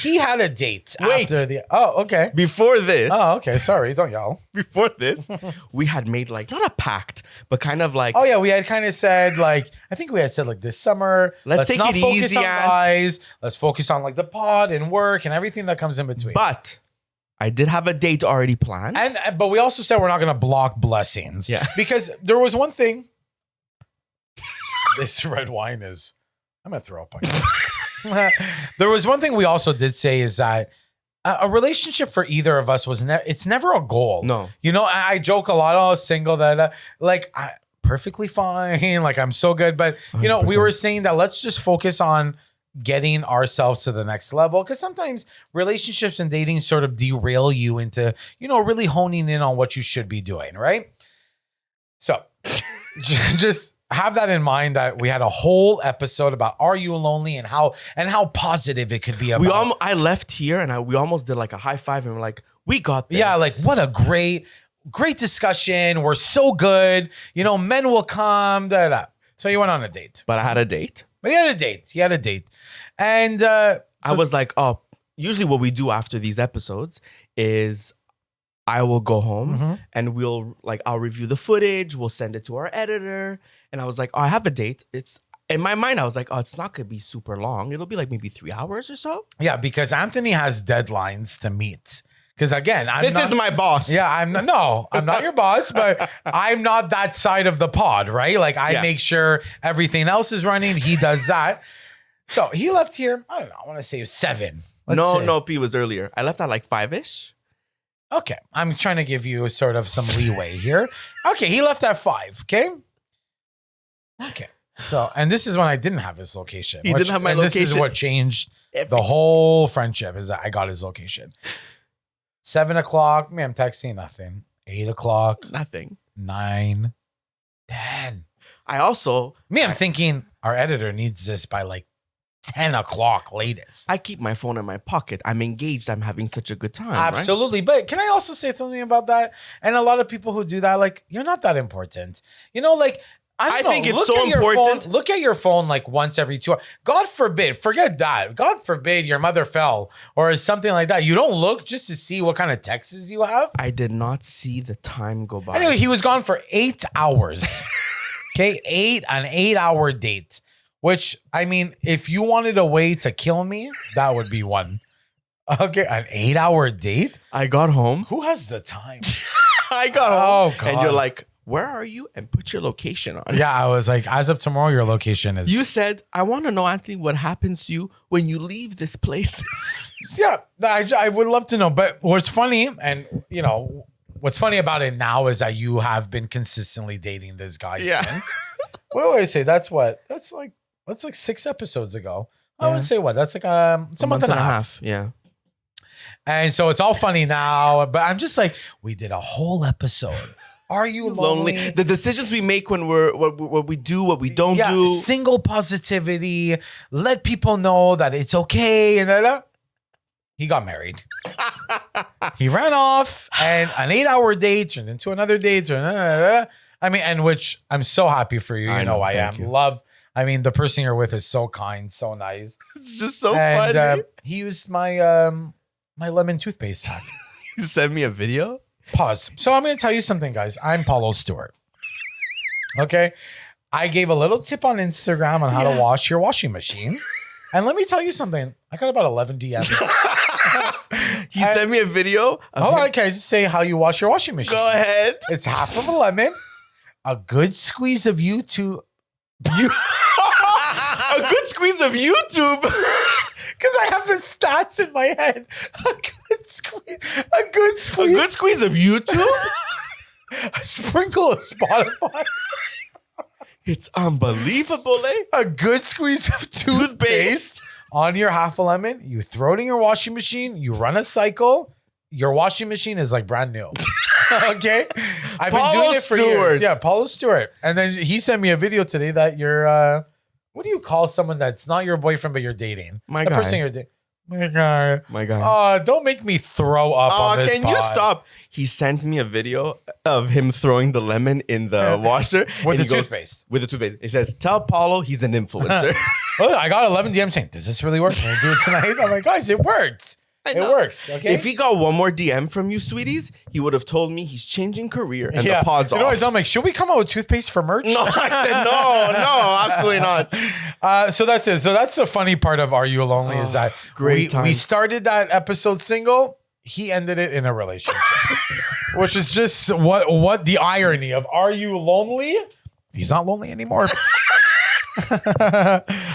He had a date after the... Oh, okay. Before this... Oh, okay. Sorry. Don't yell. Before this, we had made like, not a pact, but kind of like... Oh, yeah. We had kind of said like... I think we had said like this summer... Let's take it easy, guys. Let's focus on like the pod and work and everything that comes in between. But... I did have a date already planned. But we also said we're not going to block blessings. Yeah. Because there was one thing... This red wine is... I'm going to throw up on you. There was one thing we also did say, is that a relationship for either of us it's never a goal. No. You know, I joke a lot, single, like perfectly fine. Like I'm so good. But you know, 100%. We were saying that let's just focus on getting ourselves to the next level. Cause sometimes relationships and dating sort of derail you into, you know, really honing in on what you should be doing. Right. So just have that in mind that we had a whole episode about Are You Lonely and how positive it could be about. I left here and we almost did like a high five and we're like, we got this. Yeah, like what a great discussion. We're so good. You know, men will come. Da, da. So you went on a date. But I had a date. But he had a date. And I was like, oh, usually what we do after these episodes is I will go home and I'll review the footage. We'll send it to our editor. And I was like, oh, I have a date. It's in my mind, I was like, oh, it's not going to be super long. It'll be like maybe 3 hours or so. Yeah, because Anthony has deadlines to meet. Because again, this is my boss. Yeah, I'm not your boss, but I'm not that side of the pod, right? Like I make sure everything else is running. He does that. So he left here, I don't know, I want to say 7. No, P was earlier. I left at like 5-ish. Okay, I'm trying to give you sort of some leeway here. Okay, he left at 5, okay? Okay. So, and this is when I didn't have his location. He didn't have my location. This is what changed the whole friendship is that I got his location. 7 o'clock, me, I'm texting nothing. 8 o'clock, nothing. 9, 10. I'm thinking our editor needs this by like 10 o'clock latest. I keep my phone in my pocket. I'm engaged. I'm having such a good time. Absolutely. Right? But can I also say something about that? And a lot of people who do that, like, you're not that important. You know, like, I think it's so important. Look at your phone like once every 2 hours. God forbid, forget that. God forbid your mother fell or something like that. You don't look just to see what kind of texts you have. I did not see the time go by. Anyway, he was gone for 8 hours. Okay, an 8-hour date. Which, I mean, if you wanted a way to kill me, that would be one. Okay, an 8-hour date? I got home. Who has the time? I got home. Oh, God. And you're like, where are you? And put your location on. Yeah, I was like, as of tomorrow, your location is... You said, I want to know, Anthony, what happens to you when you leave this place. Yeah, I would love to know. But what's funny, and, you know, what's funny about it now is that you have been consistently dating this guy since. What do I say? That's like 6 episodes ago. I would say what? That's like it's a month and a half. Yeah. And so it's all funny now, but I'm just like, we did a whole episode. Are you lonely? The decisions we make when what we do, what we don't do. Single positivity. Let people know that it's okay. And he got married. He ran off, and an 8-hour date turned into another date. I mean, and which I'm so happy for you. You know I am. Love. I mean, the person you're with is so kind, so nice. It's just so funny. He used my my lemon toothpaste hack. He sent me a video. Pause. So I'm going to tell you something, guys. I'm Paulo Stewart. Okay. I gave a little tip on Instagram on how to wash your washing machine. And let me tell you something. I got about 11 DMs. He sent me a video. Okay. Just say how you wash your washing machine. Go ahead. It's half of a lemon, a good squeeze of YouTube. A good squeeze of YouTube. Because I have the stats in my head. A good squeeze. A good squeeze of YouTube? A sprinkle of Spotify. It's unbelievable, eh? A good squeeze of toothpaste on your half a lemon. You throw it in your washing machine. You run a cycle. Your washing machine is like brand new. Okay? I've been doing it for years. Yeah, Paulo Stewart. And then he sent me a video today that you're... what do you call someone that's not your boyfriend, but you're dating? The person you're dating. My guy. Oh, don't make me throw up on this Can you stop? He sent me a video of him throwing the lemon in the washer. With the toothpaste. With the toothpaste. It says, tell Paulo he's an influencer. Well, I got 11 DMs saying, does this really work? Can I do it tonight? I'm like, guys, it worked. It works. Okay. If he got one more DM from you, sweeties, he would have told me he's changing career and the pod's off. I'm like, should we come out with toothpaste for merch? No, I said no, absolutely not. So that's it. So that's the funny part of Are You Lonely is that we started that episode single. He ended it in a relationship, which is just what the irony of Are You Lonely? He's not lonely anymore.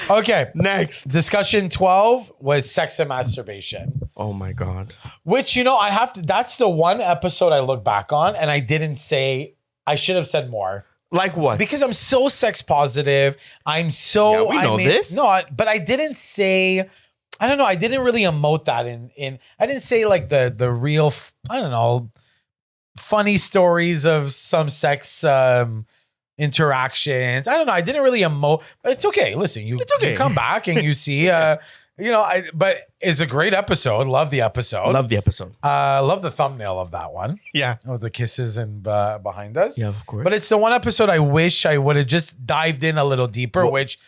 Okay, next. Discussion 12 was sex and masturbation. Oh my God. Which, you know, that's the one episode I look back on and I didn't say, I should have said more. Like what? Because I'm so sex positive. I'm so... Yeah, we know this. No, but I didn't say... I don't know. I didn't really emote that in I didn't say like the real, I don't know, funny stories of some sex, interactions. I don't know. I didn't really emote, but it's okay. Listen, you come back and you see, but it's a great episode. Love the episode. Love the thumbnail of that one. Yeah. With the kisses and behind us. Yeah, of course. But it's the one episode I wish I would have just dived in a little deeper, which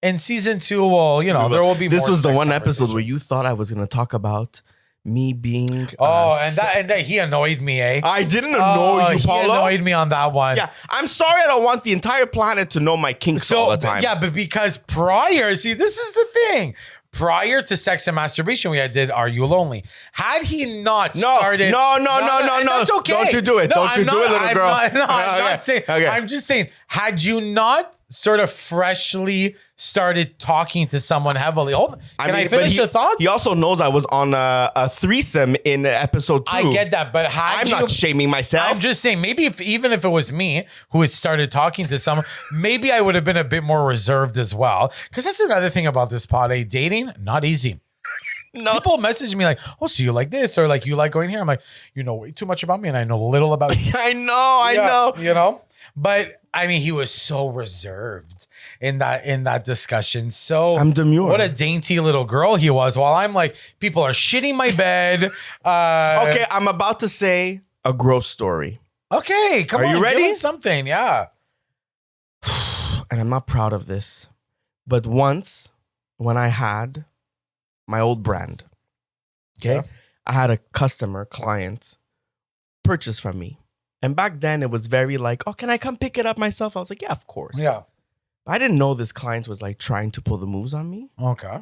in season 2, there will be more. This was the one episode where you thought I was going to talk about me being and that he annoyed me, eh? I didn't annoy you, Paulo. He annoyed me on that one. Yeah, I'm sorry. I don't want the entire planet to know my kinks all the time. Yeah, but because this is the thing. Prior to sex and masturbation, we did Are You Lonely? Had he not started, no, that's okay. Don't you do it? Don't you do it, little girl? I'm not saying. Okay. I'm just saying. Had you not sort of freshly started talking to someone heavily, can I finish the thought? He also knows I was on a threesome in episode 2. I get that, but I'm not shaming myself. I'm just saying, maybe even if it was me who had started talking to someone, maybe I would have been a bit more reserved as well. Because that's another thing about this pod. Dating, not easy. No. People message me like, "Oh, so you like this, or like you like going here?" I'm like, you know way too much about me, and I know little about you. I know. But I mean, he was so reserved in that discussion. So I'm demure. What a dainty little girl he was. While I'm like, people are shitting my bed. Okay, I'm about to say a gross story. Okay, come on. Are you ready? Give us something, yeah. And I'm not proud of this, but once when I had my old brand, okay, I had a client purchase from me. And back then it was very like, oh, can I come pick it up myself? I was like, yeah, of course. Yeah. I didn't know this client was like trying to pull the moves on me. Okay.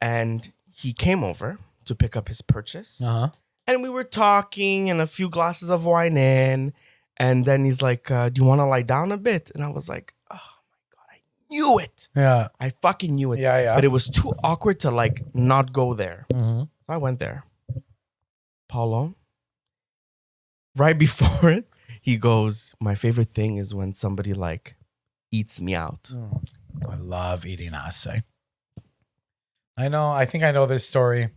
And he came over to pick up his purchase. Uh-huh. And we were talking and a few glasses of wine in. And then he's like, do you want to lie down a bit? And I was like, oh my God, I knew it. Yeah. I fucking knew it. Yeah. But it was too awkward to like not go there. Mm-hmm. So I went there. Paulo, right before it, he goes, my favorite thing is when somebody like eats me out. I love eating ass. I know. I think I know this story,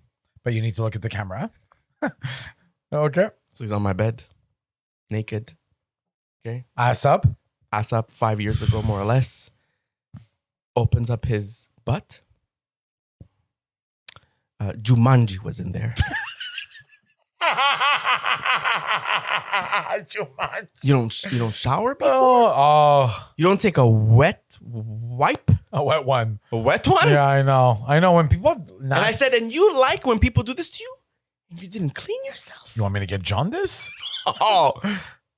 but you need to look at the camera. Okay. So he's on my bed, naked. Okay. Ass up, 5 years ago, more or less. Opens up his butt. Jumanji was in there. You don't shower before? Oh. You don't take a wet wipe? A wet one. A wet one? Yeah, I know when people and I said, and you like when people do this to you? And you didn't clean yourself? You want me to get jaundice? Oh.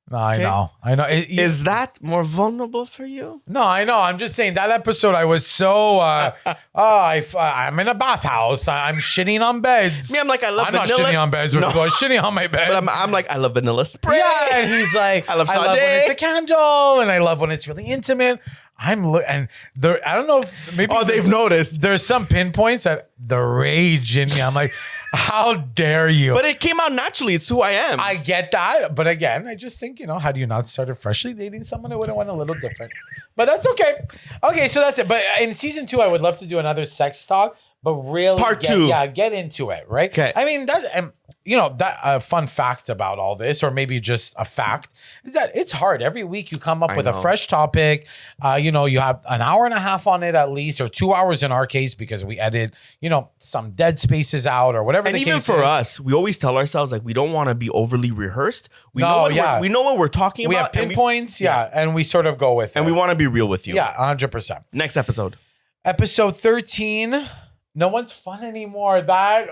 No, I know. Is that more vulnerable for you? No, I know. I'm just saying that episode, I was so, I'm in a bathhouse. I'm shitting on beds. Me, I'm like, I love vanilla. I'm not shitting on beds. No. I'm shitting on my bed. But I'm like, I love vanilla spray. Yeah, and he's like, I love when it's a candle, and I love when it's really intimate. I don't know if maybe they've noticed. There's some pinpoints that the rage in me. I'm like, how dare you? But it came out naturally. It's who I am. I get that. But again, I just think, had you not started freshly dating someone, it would have went a little different. But that's okay. Okay, so that's it. But in season 2, I would love to do another sex talk, but really Part 2. Yeah, get into it, right? Okay. I mean, that's that fun fact about all this, or maybe just a fact, is that it's hard. Every week you come up with a fresh topic. You have an hour and a half on it at least, or 2 hours in our case, because we edit, some dead spaces out or whatever. And even for us, we always tell ourselves like we don't want to be overly rehearsed. We know what we're talking about. We have pinpoints, and we sort of go with it. And we want to be real with you. Yeah, 100%. Next episode. Episode 13. No one's fun anymore. That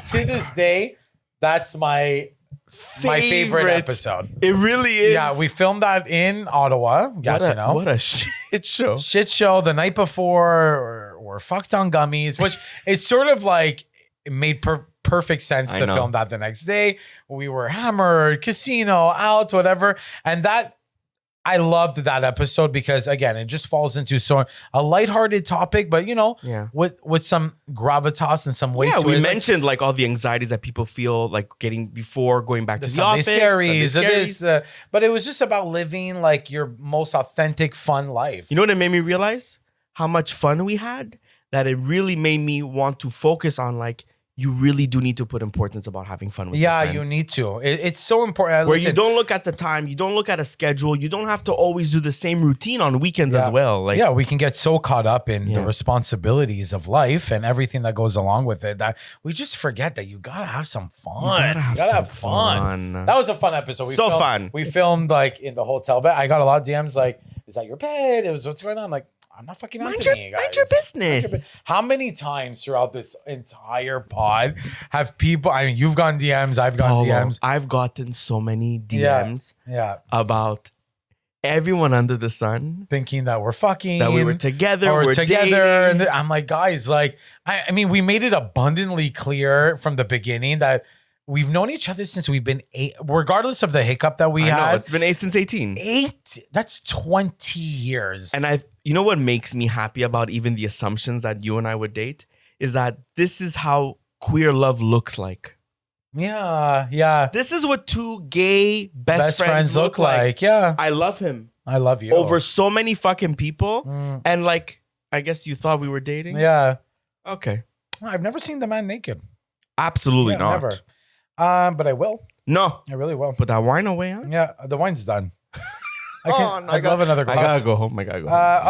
to this day, that's my favorite episode. It really is. Yeah, we filmed that in Ottawa. What a shit show. Shit show. The night before, we're fucked on gummies, which is sort of like, it made perfect sense to film that the next day. We were hammered, casino, out, whatever. And I loved that episode because, again, it just falls into a lighthearted topic, but with some gravitas and some weight to it. We mentioned like all the anxieties that people feel like getting before going back to the office. Scaries. But it was just about living like your most authentic, fun life. You know what it made me realize? How much fun we had, that it really made me want to focus on like, you really do need to put importance about having fun with your friends. You need to. It's so important. Where you don't look at the time, you don't look at a schedule, you don't have to always do the same routine on weekends as well. Like, we can get so caught up in the responsibilities of life and everything that goes along with it that we just forget that you gotta have some fun. You gotta have fun. That was a fun episode. Fun. We filmed like in the hotel bed. I got a lot of DMs like, "Is that your bed? It was what's going on?" Like, I'm not fucking answering you guys. Mind your business. How many times throughout this entire pod have people, I mean, you've gotten DMs, I've gotten DMs. I've gotten so many DMs about everyone under the sun. Thinking that we're fucking. That we were together, we're together. dating. And I'm like, guys, like, I mean, we made it abundantly clear from the beginning that we've known each other since we've been 8, regardless of the hiccup that we had. It's been 8 since 18. 8? That's 20 years. And you know what makes me happy about even the assumptions that you and I would date is that this is how queer love looks like. Yeah. This is what two gay best friends look like. Yeah. I love him. I love you. Over so many fucking people. And like, I guess you thought we were dating? Yeah. Okay. I've never seen the man naked. Absolutely not. Never. But I will. No. I really will. Put that wine away, huh? Yeah, the wine's done. I'd love another glass. I gotta go home.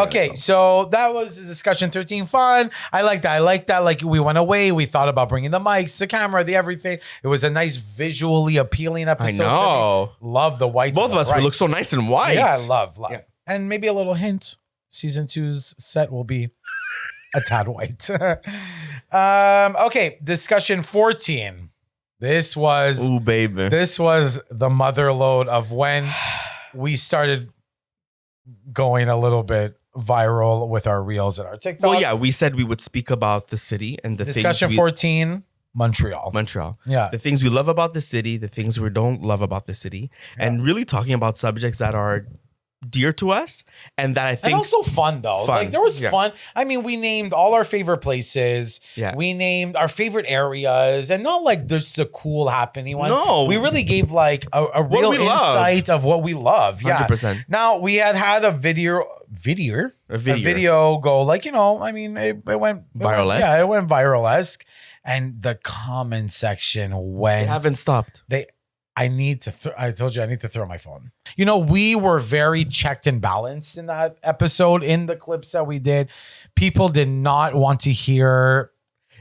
Okay, so that was discussion 13 fun. I like that. Like we went away. We thought about bringing the mics, the camera, the everything. It was a nice visually appealing episode. I know. Love the white. Both of us we look so nice and white. Yeah, love. Yeah. And maybe a little hint. Season 2's set will be a tad white. Okay, discussion 14. This was ooh, baby. This was the mother load of when we started going a little bit viral with our reels and our TikTok. Well, yeah, we said we would speak about the city and the discussion things 14, Montreal. Yeah. The things we love about the city, the things we don't love about the city, and really talking about subjects that are dear to us and that I think and also fun though. Like there was fun. I mean, we named all our favorite places. Yeah. We named our favorite areas and not like just the cool happening one. No. We really gave like a real insight of what we love. Yeah. 100%. Now we had a video go like, you know, I mean, it went viral-esque. It went viral-esque. And the comment section went. They haven't stopped. I told you I need to throw my phone. You know, we were very checked and balanced in that episode, in the clips that we did. People did not want to hear.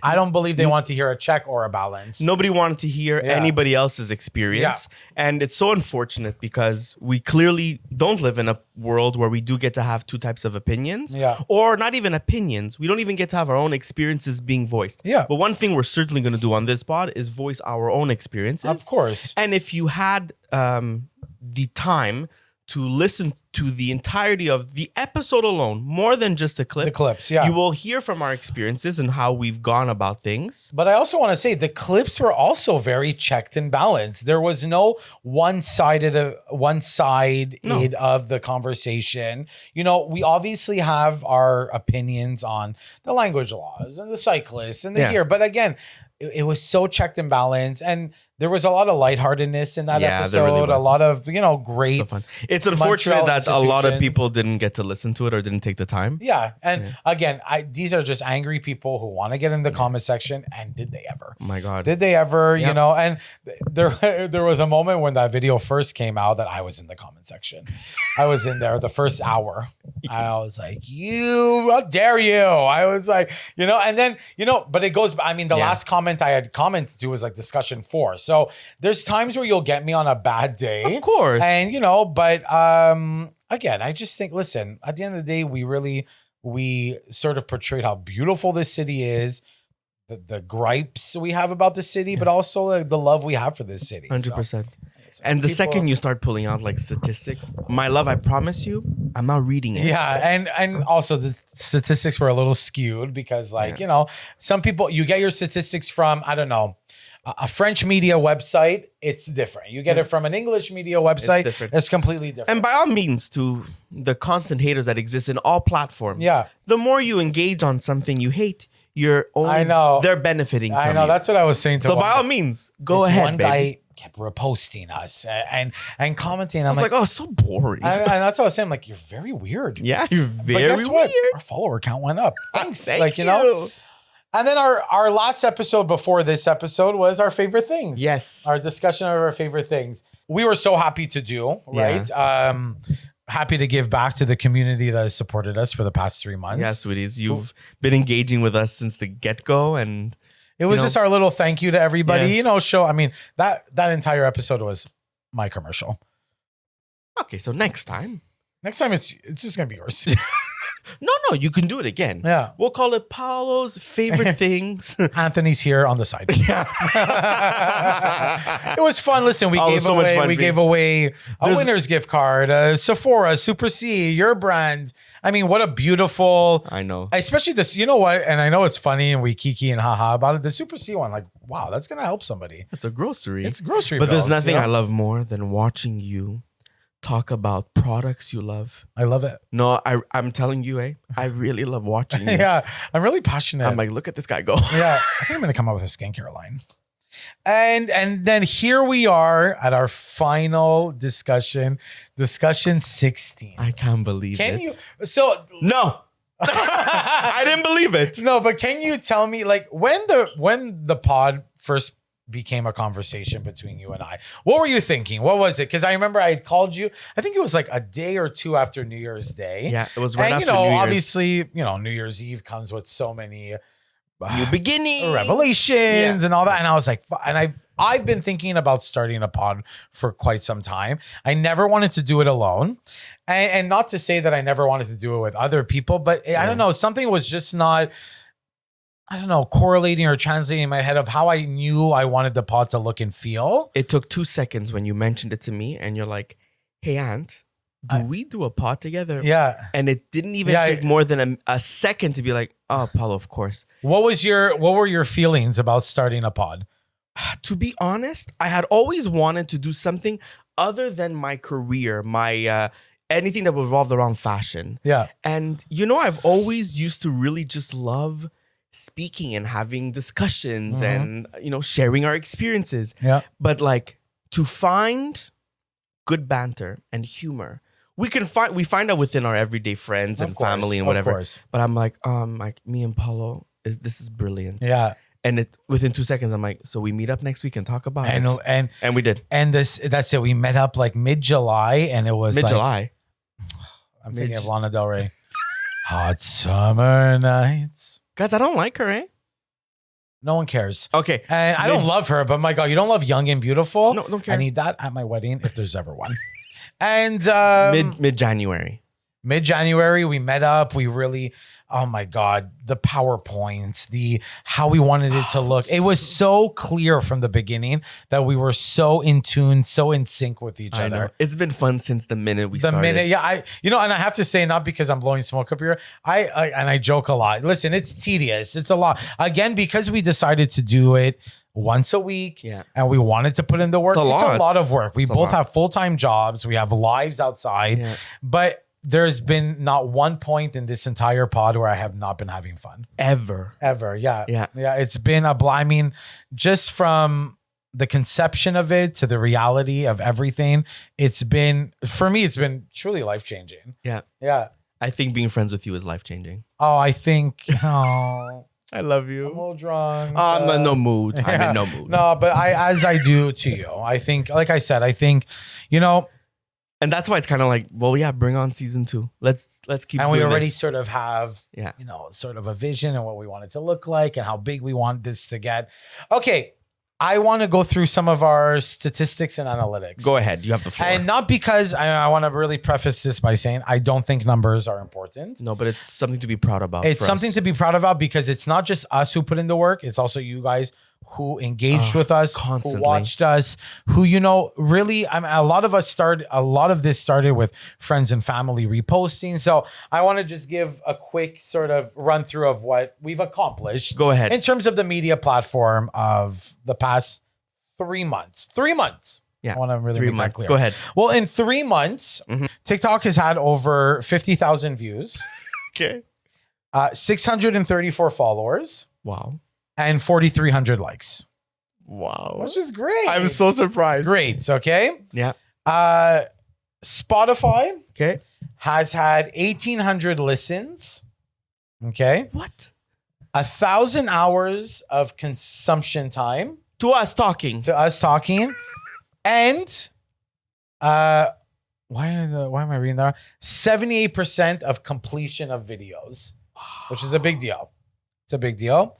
I don't believe they want to hear a check or a balance. Nobody wanted to hear anybody else's experience. Yeah. And it's so unfortunate because we clearly don't live in a world where we do get to have two types of opinions. Yeah. Or not even opinions. We don't even get to have our own experiences being voiced. Yeah. But one thing we're certainly going to do on this pod is voice our own experiences. Of course. And if you had the time to listen to the entirety of the episode alone, more than just a clip. The clips, yeah. You will hear from our experiences and how we've gone about things. But I also want to say the clips were also very checked and balanced. There was no one side of the conversation. You know, we obviously have our opinions on the language laws and the cyclists and the here. But again, it was so checked and balanced, and there was a lot of lightheartedness in that episode. Really a lot of, you know, great. So fun. It's unfortunate that a lot of people didn't get to listen to it or didn't take the time. Yeah, and again, these are just angry people who want to get in the comment section. And did they ever? Oh my God, did they ever? You know, and there was a moment when that video first came out that I was in the comment section. I was in there the first hour. I was like, how dare you? I was like, you know, and then, you know, but it goes, I mean, the last comment I had commented to was like discussion 4. So there's times where you'll get me on a bad day. Of course. And, you know, but again, I just think, listen, at the end of the day, we sort of portrayed how beautiful this city is, the gripes we have about the city, but also the love we have for this city. 100%. And the second you start pulling out like statistics, my love, I promise you, I'm not reading it. Yeah, and also the statistics were a little skewed because, like, you know, some people, you get your statistics from, I don't know, a French media website, it's different. You get it from an English media website, it's completely different. And by all means, to the constant haters that exist in all platforms, the more you engage on something you hate, they're benefiting from you. That's what I was saying to So by all means, go ahead, one guy kept reposting us and commenting. I was like, oh, so boring. And that's what I was saying. I'm like, you're very weird. Yeah, you're very weird. Our follower count went up. Thanks. Thank you. You know? And then our last episode before this episode was our favorite things. Yes. Our discussion of our favorite things. We were so happy to do, right? Yeah. Happy to give back to the community that has supported us for the past 3 months. Yeah, sweeties. You've been engaging with us since the get-go, and it was just our little thank you to everybody. Yeah. That entire episode was my commercial. Okay, so next time it's just gonna be yours. No, you can do it again. Yeah. We'll call it Paolo's favorite things. Anthony's here on the side. Yeah. It was fun. Listen, we gave away a winner's gift card, Sephora, Super C, your brand. I mean, what a beautiful. I know. Especially this, you know what? And I know it's funny and we kiki and haha about it. The Super C one, like, wow, that's going to help somebody. It's a grocery. It's grocery. But there's nothing I love more than watching you talk about products you love. I love it. No, I'm telling you, I really love watching you. Yeah, I'm really passionate. I'm like, look at this guy go. Yeah, I think I'm going to come up with a skincare line. And then here we are at our final discussion 16. I can't believe it. Can you? So no. I didn't believe it. No, but can you tell me, like, when the pod first became a conversation between you and I, what were you thinking? What was it? Because I remember I had called you, I think it was like a day or two after New Year's Day. Yeah, it was right after New Year's. Obviously, New Year's Eve comes with so many new beginnings, revelations, and all that. And I was like, and I've been thinking about starting a pod for quite some time. I never wanted to do it alone. And not to say that I never wanted to do it with other people, but I don't know, something was just not, correlating or translating in my head of how I knew I wanted the pod to look and feel. It took 2 seconds when you mentioned it to me and you're like, hey, Ant, we do a pod together? Yeah. And it didn't even take more than a second to be like, oh, Paolo, of course. What were your feelings about starting a pod? To be honest, I had always wanted to do something other than my career, my anything that revolved around fashion. Yeah. And I've always used to really just love speaking and having discussions and sharing our experiences. Yeah. But like to find good banter and humor, we find out within our everyday friends and family and whatever. Of course. But I'm like me and Paolo this is brilliant. Yeah. And within 2 seconds, I'm like, so we meet up next week and talk about it. And we did. And that's it. We met up like mid-July, and it was mid-July. I'm thinking of Lana Del Rey. Hot summer nights. Guys, I don't like her, eh? No one cares. Okay. And I don't love her, but my God, you don't love Young and Beautiful? No, don't care. I need that at my wedding if there's ever one. And mid-January. Mid-January, we met up. We really, oh my God, the PowerPoints, how we wanted it to look. It was so clear from the beginning that we were so in tune, so in sync with each other. Know. It's been fun since the minute we started. Yeah. And I have to say, not because I'm blowing smoke up here, I joke a lot. Listen, it's tedious. It's a lot. Again, because we decided to do it once a week, and we wanted to put in the work. It's a lot of work. We both have full-time jobs. We have lives outside, but there's been not one point in this entire pod where I have not been having fun. Ever. Yeah. It's been I mean, just from the conception of it to the reality of everything, for me, it's been truly life-changing. Yeah. Yeah. I think being friends with you is life-changing. I love you. I'm a little drunk. I'm in no mood. I'm in no mood. No, but as I do to you, I think, like I said, and that's why it's kind of like, well, yeah, bring on season 2. Let's keep. And we already this. Sort of have, sort of a vision and what we want it to look like and how big we want this to get. Okay, I want to go through some of our statistics and analytics. Go ahead, you have the floor. And not because I want to really preface this by saying I don't think numbers are important. No, but it's something to be proud about. It's something to be proud about because it's not just us who put in the work; it's also you guys who engaged with us, constantly. Who watched us, who, really, a lot of this started with friends and family reposting. So I want to just give a quick sort of run through of what we've accomplished. Go ahead. In terms of the media platform of the past 3 months. 3 months. Yeah. I want to really make that clear. Go ahead. Well, in 3 months, TikTok has had over 50,000 views. Okay. 634 followers. Wow. And 4,300 likes. Wow. Which is great. I'm so surprised. Great. Okay. Yeah. Spotify has had 1,800 listens. Okay. What? 1,000 hours of consumption time. To us talking. And why am I reading that? 78% of completion of videos, which is a big deal. It's a big deal.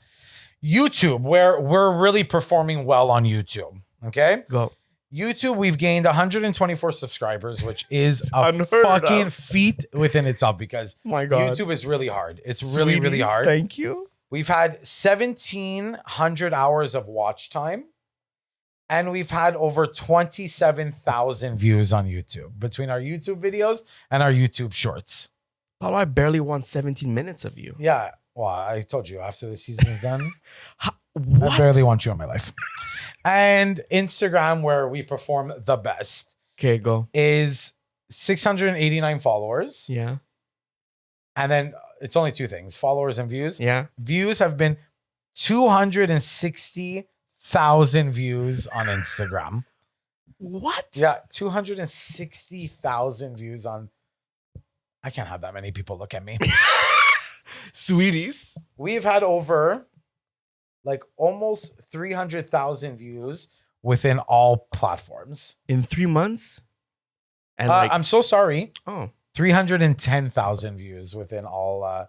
YouTube, where we're really performing well on YouTube. Okay? Go. YouTube, we've gained 124 subscribers, which is a Unheard fucking of. feat within itself because My God. YouTube is really hard. It's really, really hard. Thank you. We've had 1,700 hours of watch time, and we've had over 27,000 views on YouTube between our YouTube videos and our YouTube shorts. Paulo, I barely want 17 minutes of you. Yeah. Well, I told you after the season is done, What? I barely want you in my life. And Instagram, where we perform the best, Okay, go. is 689 followers. Yeah. And then it's only two things, followers and views. Yeah. Views have been 260,000 views on Instagram. What? Yeah, 260,000 views on. I can't have that many people look at me. Sweeties. We've had over like almost 300,000 views within all platforms. In 3 months? And I'm so sorry. oh. 310,000 views within all.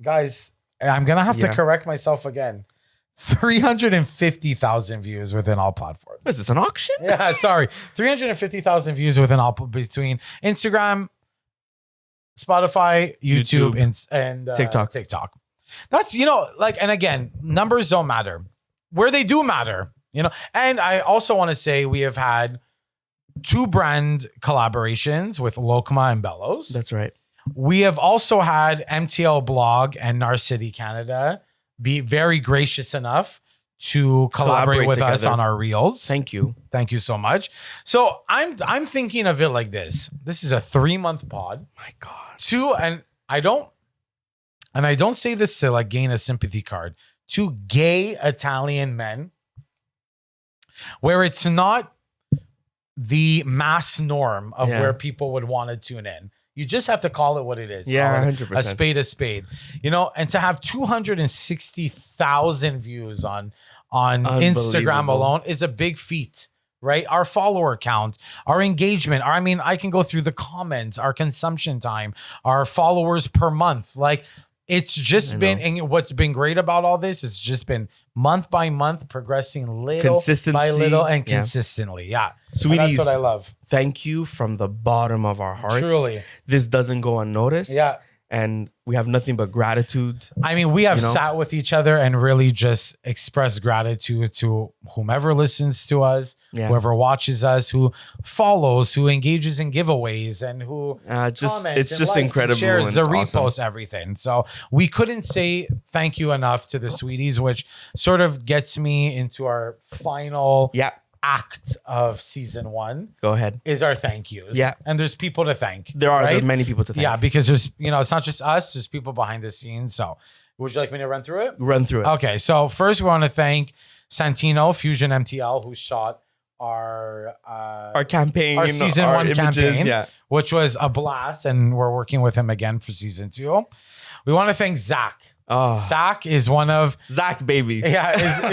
Guys, I'm going to have to correct myself again. 350,000 views within all platforms. Is this an auction? Yeah, sorry. 350,000 views within all between Instagram, Spotify, YouTube. and TikTok. That's, and again, numbers don't matter. Where they do matter, And I also want to say we have had 2 brand collaborations with Lokma and Bellows. That's right. We have also had MTL Blog and Narcity Canada be very gracious enough to collaborate with us on our reels. Thank you. Thank you so much. So I'm thinking of it like this. This is a 3-month pod. My God. 2, and I don't say this to like gain a sympathy card. 2 gay Italian men, where it's not the mass norm of where people would want to tune in. You just have to call it what it is. Yeah, call it 100%. a spade, and to have 260,000 views on Instagram alone is a big feat, right? Our follower count, our engagement, I can go through the comments, our consumption time, our followers per month. Like, it's just been, and what's been great about all this, it's just been month by month, progressing little by little and consistently. Yeah. Sweeties, that's what I love. Thank you from the bottom of our hearts. Truly. This doesn't go unnoticed. Yeah. And we have nothing but gratitude. We have sat with each other and really just expressed gratitude to whomever listens to us, whoever watches us, who follows, who engages in giveaways, and who comments. It's just incredible. And shares, the awesome. repost, everything. So we couldn't say thank you enough to the sweeties, which sort of gets me into our final act of season 1. Go ahead. Is our thank yous. Yeah. And there's people to thank. There are many people to thank. Yeah, because there's, it's not just us, there's people behind the scenes. So would you like me to run through it? Run through it. Okay. So first we want to thank Santino Fusion MTL, who shot our campaign, our season 1 images, campaign, which was a blast. And we're working with him again for season 2. We want to thank Zach. Oh. Zach is one of Zach, baby. Yeah,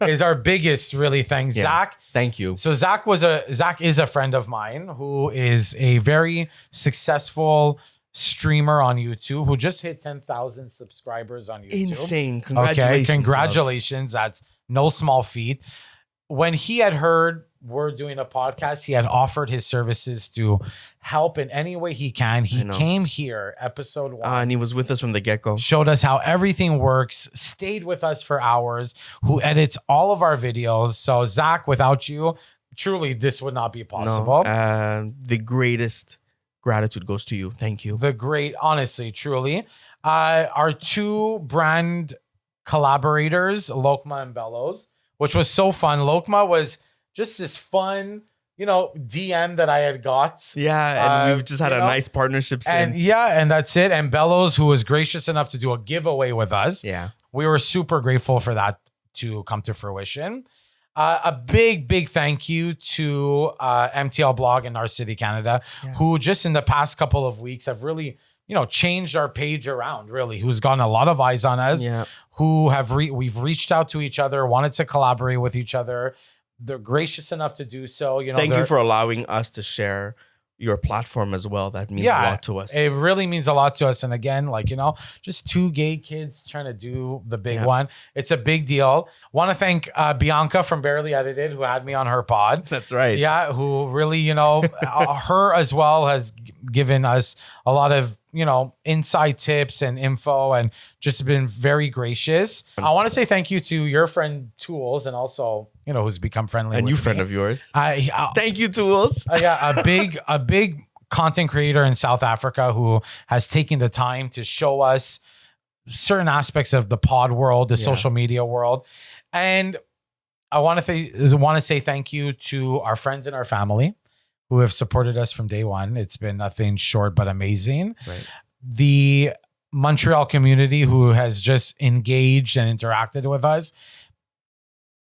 is our biggest really thanks. Zach. Thank you. So Zach is a friend of mine who is a very successful streamer on YouTube who just hit 10,000 subscribers on YouTube. Insane. Congratulations. Okay, congratulations. That's no small feat. When he had heard we're doing a podcast, he had offered his services to help in any way he can. He came here, episode 1. And he was with us from the get-go. Showed us how everything works, stayed with us for hours, who edits all of our videos. So Zach, without you, truly, this would not be possible. The greatest gratitude goes to you. Thank you. Honestly, truly. Our 2 brand collaborators, Lokma and Bellows, which was so fun. Lokma was just this fun, DM that I had got. Yeah, and we've just had a nice partnership since. And that's it. And Bellows, who was gracious enough to do a giveaway with us. Yeah. We were super grateful for that to come to fruition. A big thank you to MTL Blog and Narcity Canada, who just in the past couple of weeks have really, changed our page around, really, who's gotten a lot of eyes on us, who have we've reached out to each other, wanted to collaborate with each other. They're gracious enough to do so. Thank you for allowing us to share your platform as well. That means a lot to us. It really means a lot to us. And again, just two gay kids trying to do the big one. It's a big deal. Want to thank Bianca from Barely Edited, who had me on her pod. That's right. Yeah, who really, her as well has given us a lot of, inside tips and info, and just been very gracious. I want to say thank you to your friend Tools, and also, who's become friendly and with you me. Friend of yours. Thank you, Tools. A big content creator in South Africa who has taken the time to show us certain aspects of the pod world, the social media world. And I want to say thank you to our friends and our family who have supported us from day one. It's been nothing short but amazing. Right. The Montreal community who has just engaged and interacted with us.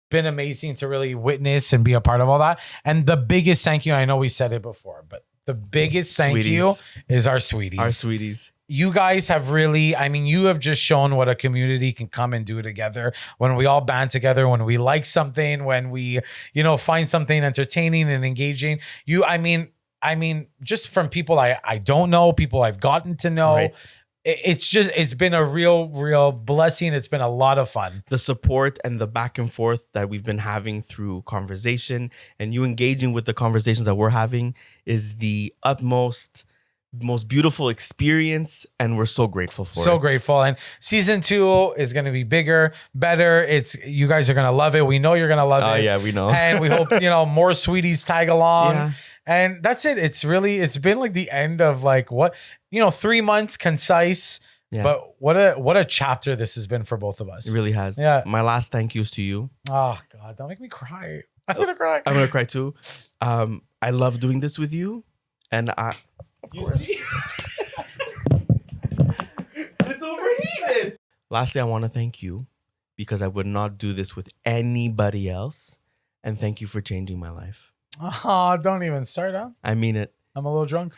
Been amazing to really witness and be a part of all that. And the biggest thank you, I know we said it before, but the biggest thank you is our sweeties. Our sweeties. You guys have really, you have just shown what a community can come and do together when we all band together, when we like something, when we, find something entertaining and engaging. Just from people I don't know, people I've gotten to know. Right. It's been a real blessing. It's been a lot of fun. The support and the back and forth that we've been having through conversation, and you engaging with the conversations that we're having, is the most beautiful experience, and we're so grateful for it. So grateful. And season 2 is going to be bigger, better. You guys are going to love it. We know you're going to love it. Oh yeah, we know. And we hope, more sweeties tag along. Yeah. And that's it. It's been like the end of 3 months, concise. Yeah. But what a chapter this has been for both of us. It really has. Yeah. My last thank yous to you. Oh God, don't make me cry. I'm going to cry. I'm going to cry too. I love doing this with you. And of course. It's overheated. Lastly, I want to thank you because I would not do this with anybody else. And thank you for changing my life. Oh, don't even start, huh? I mean it. I'm a little drunk.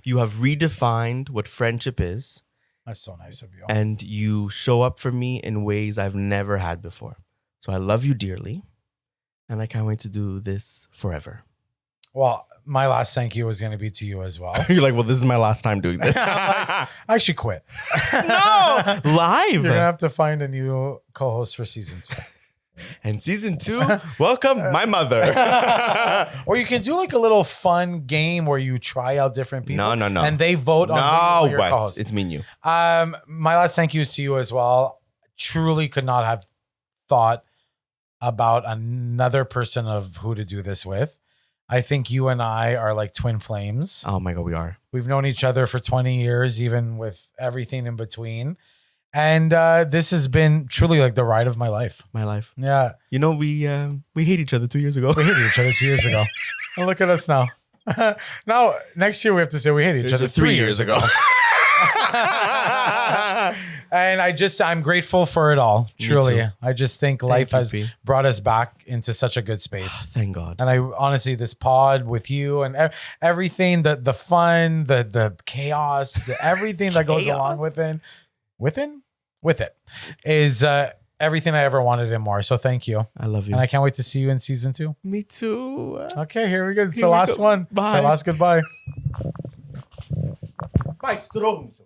You have redefined what friendship is. That's so nice of you. And you show up for me in ways I've never had before. So I love you dearly. And I can't wait to do this forever. Well, my last thank you was going to be to you as well. You're like, well, this is my last time doing this. I should quit. No, live. You're going to have to find a new co-host for season 2. And season 2, welcome my mother. Or you can do like a little fun game where you try out different people. No. And they vote on your co-host. It's me and you. My last thank you is to you as well. Truly could not have thought about another person of who to do this with. I think you and I are like twin flames. Oh my God, we are. We've known each other for 20 years, even with everything in between. And this has been truly like the ride of my life. My life. Yeah. We hate each other 2 years ago. We hated each other 2 years ago. And look at us now. Now, next year we have to say we hated each other 3 years ago. And I'm grateful for it all. Truly. I just think life has brought us back into such a good space. Thank God. And I honestly, this pod with you and everything, the fun, the chaos, everything that goes along with it is everything I ever wanted and more. So thank you. I love you. And I can't wait to see you in season 2. Me too. Okay, here we go. It's the last one. Bye. It's our last goodbye. Bye, Stronzo.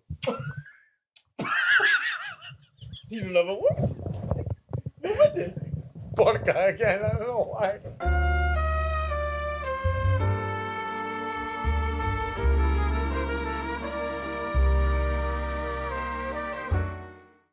You love it? What was it? Porca again. I don't know why.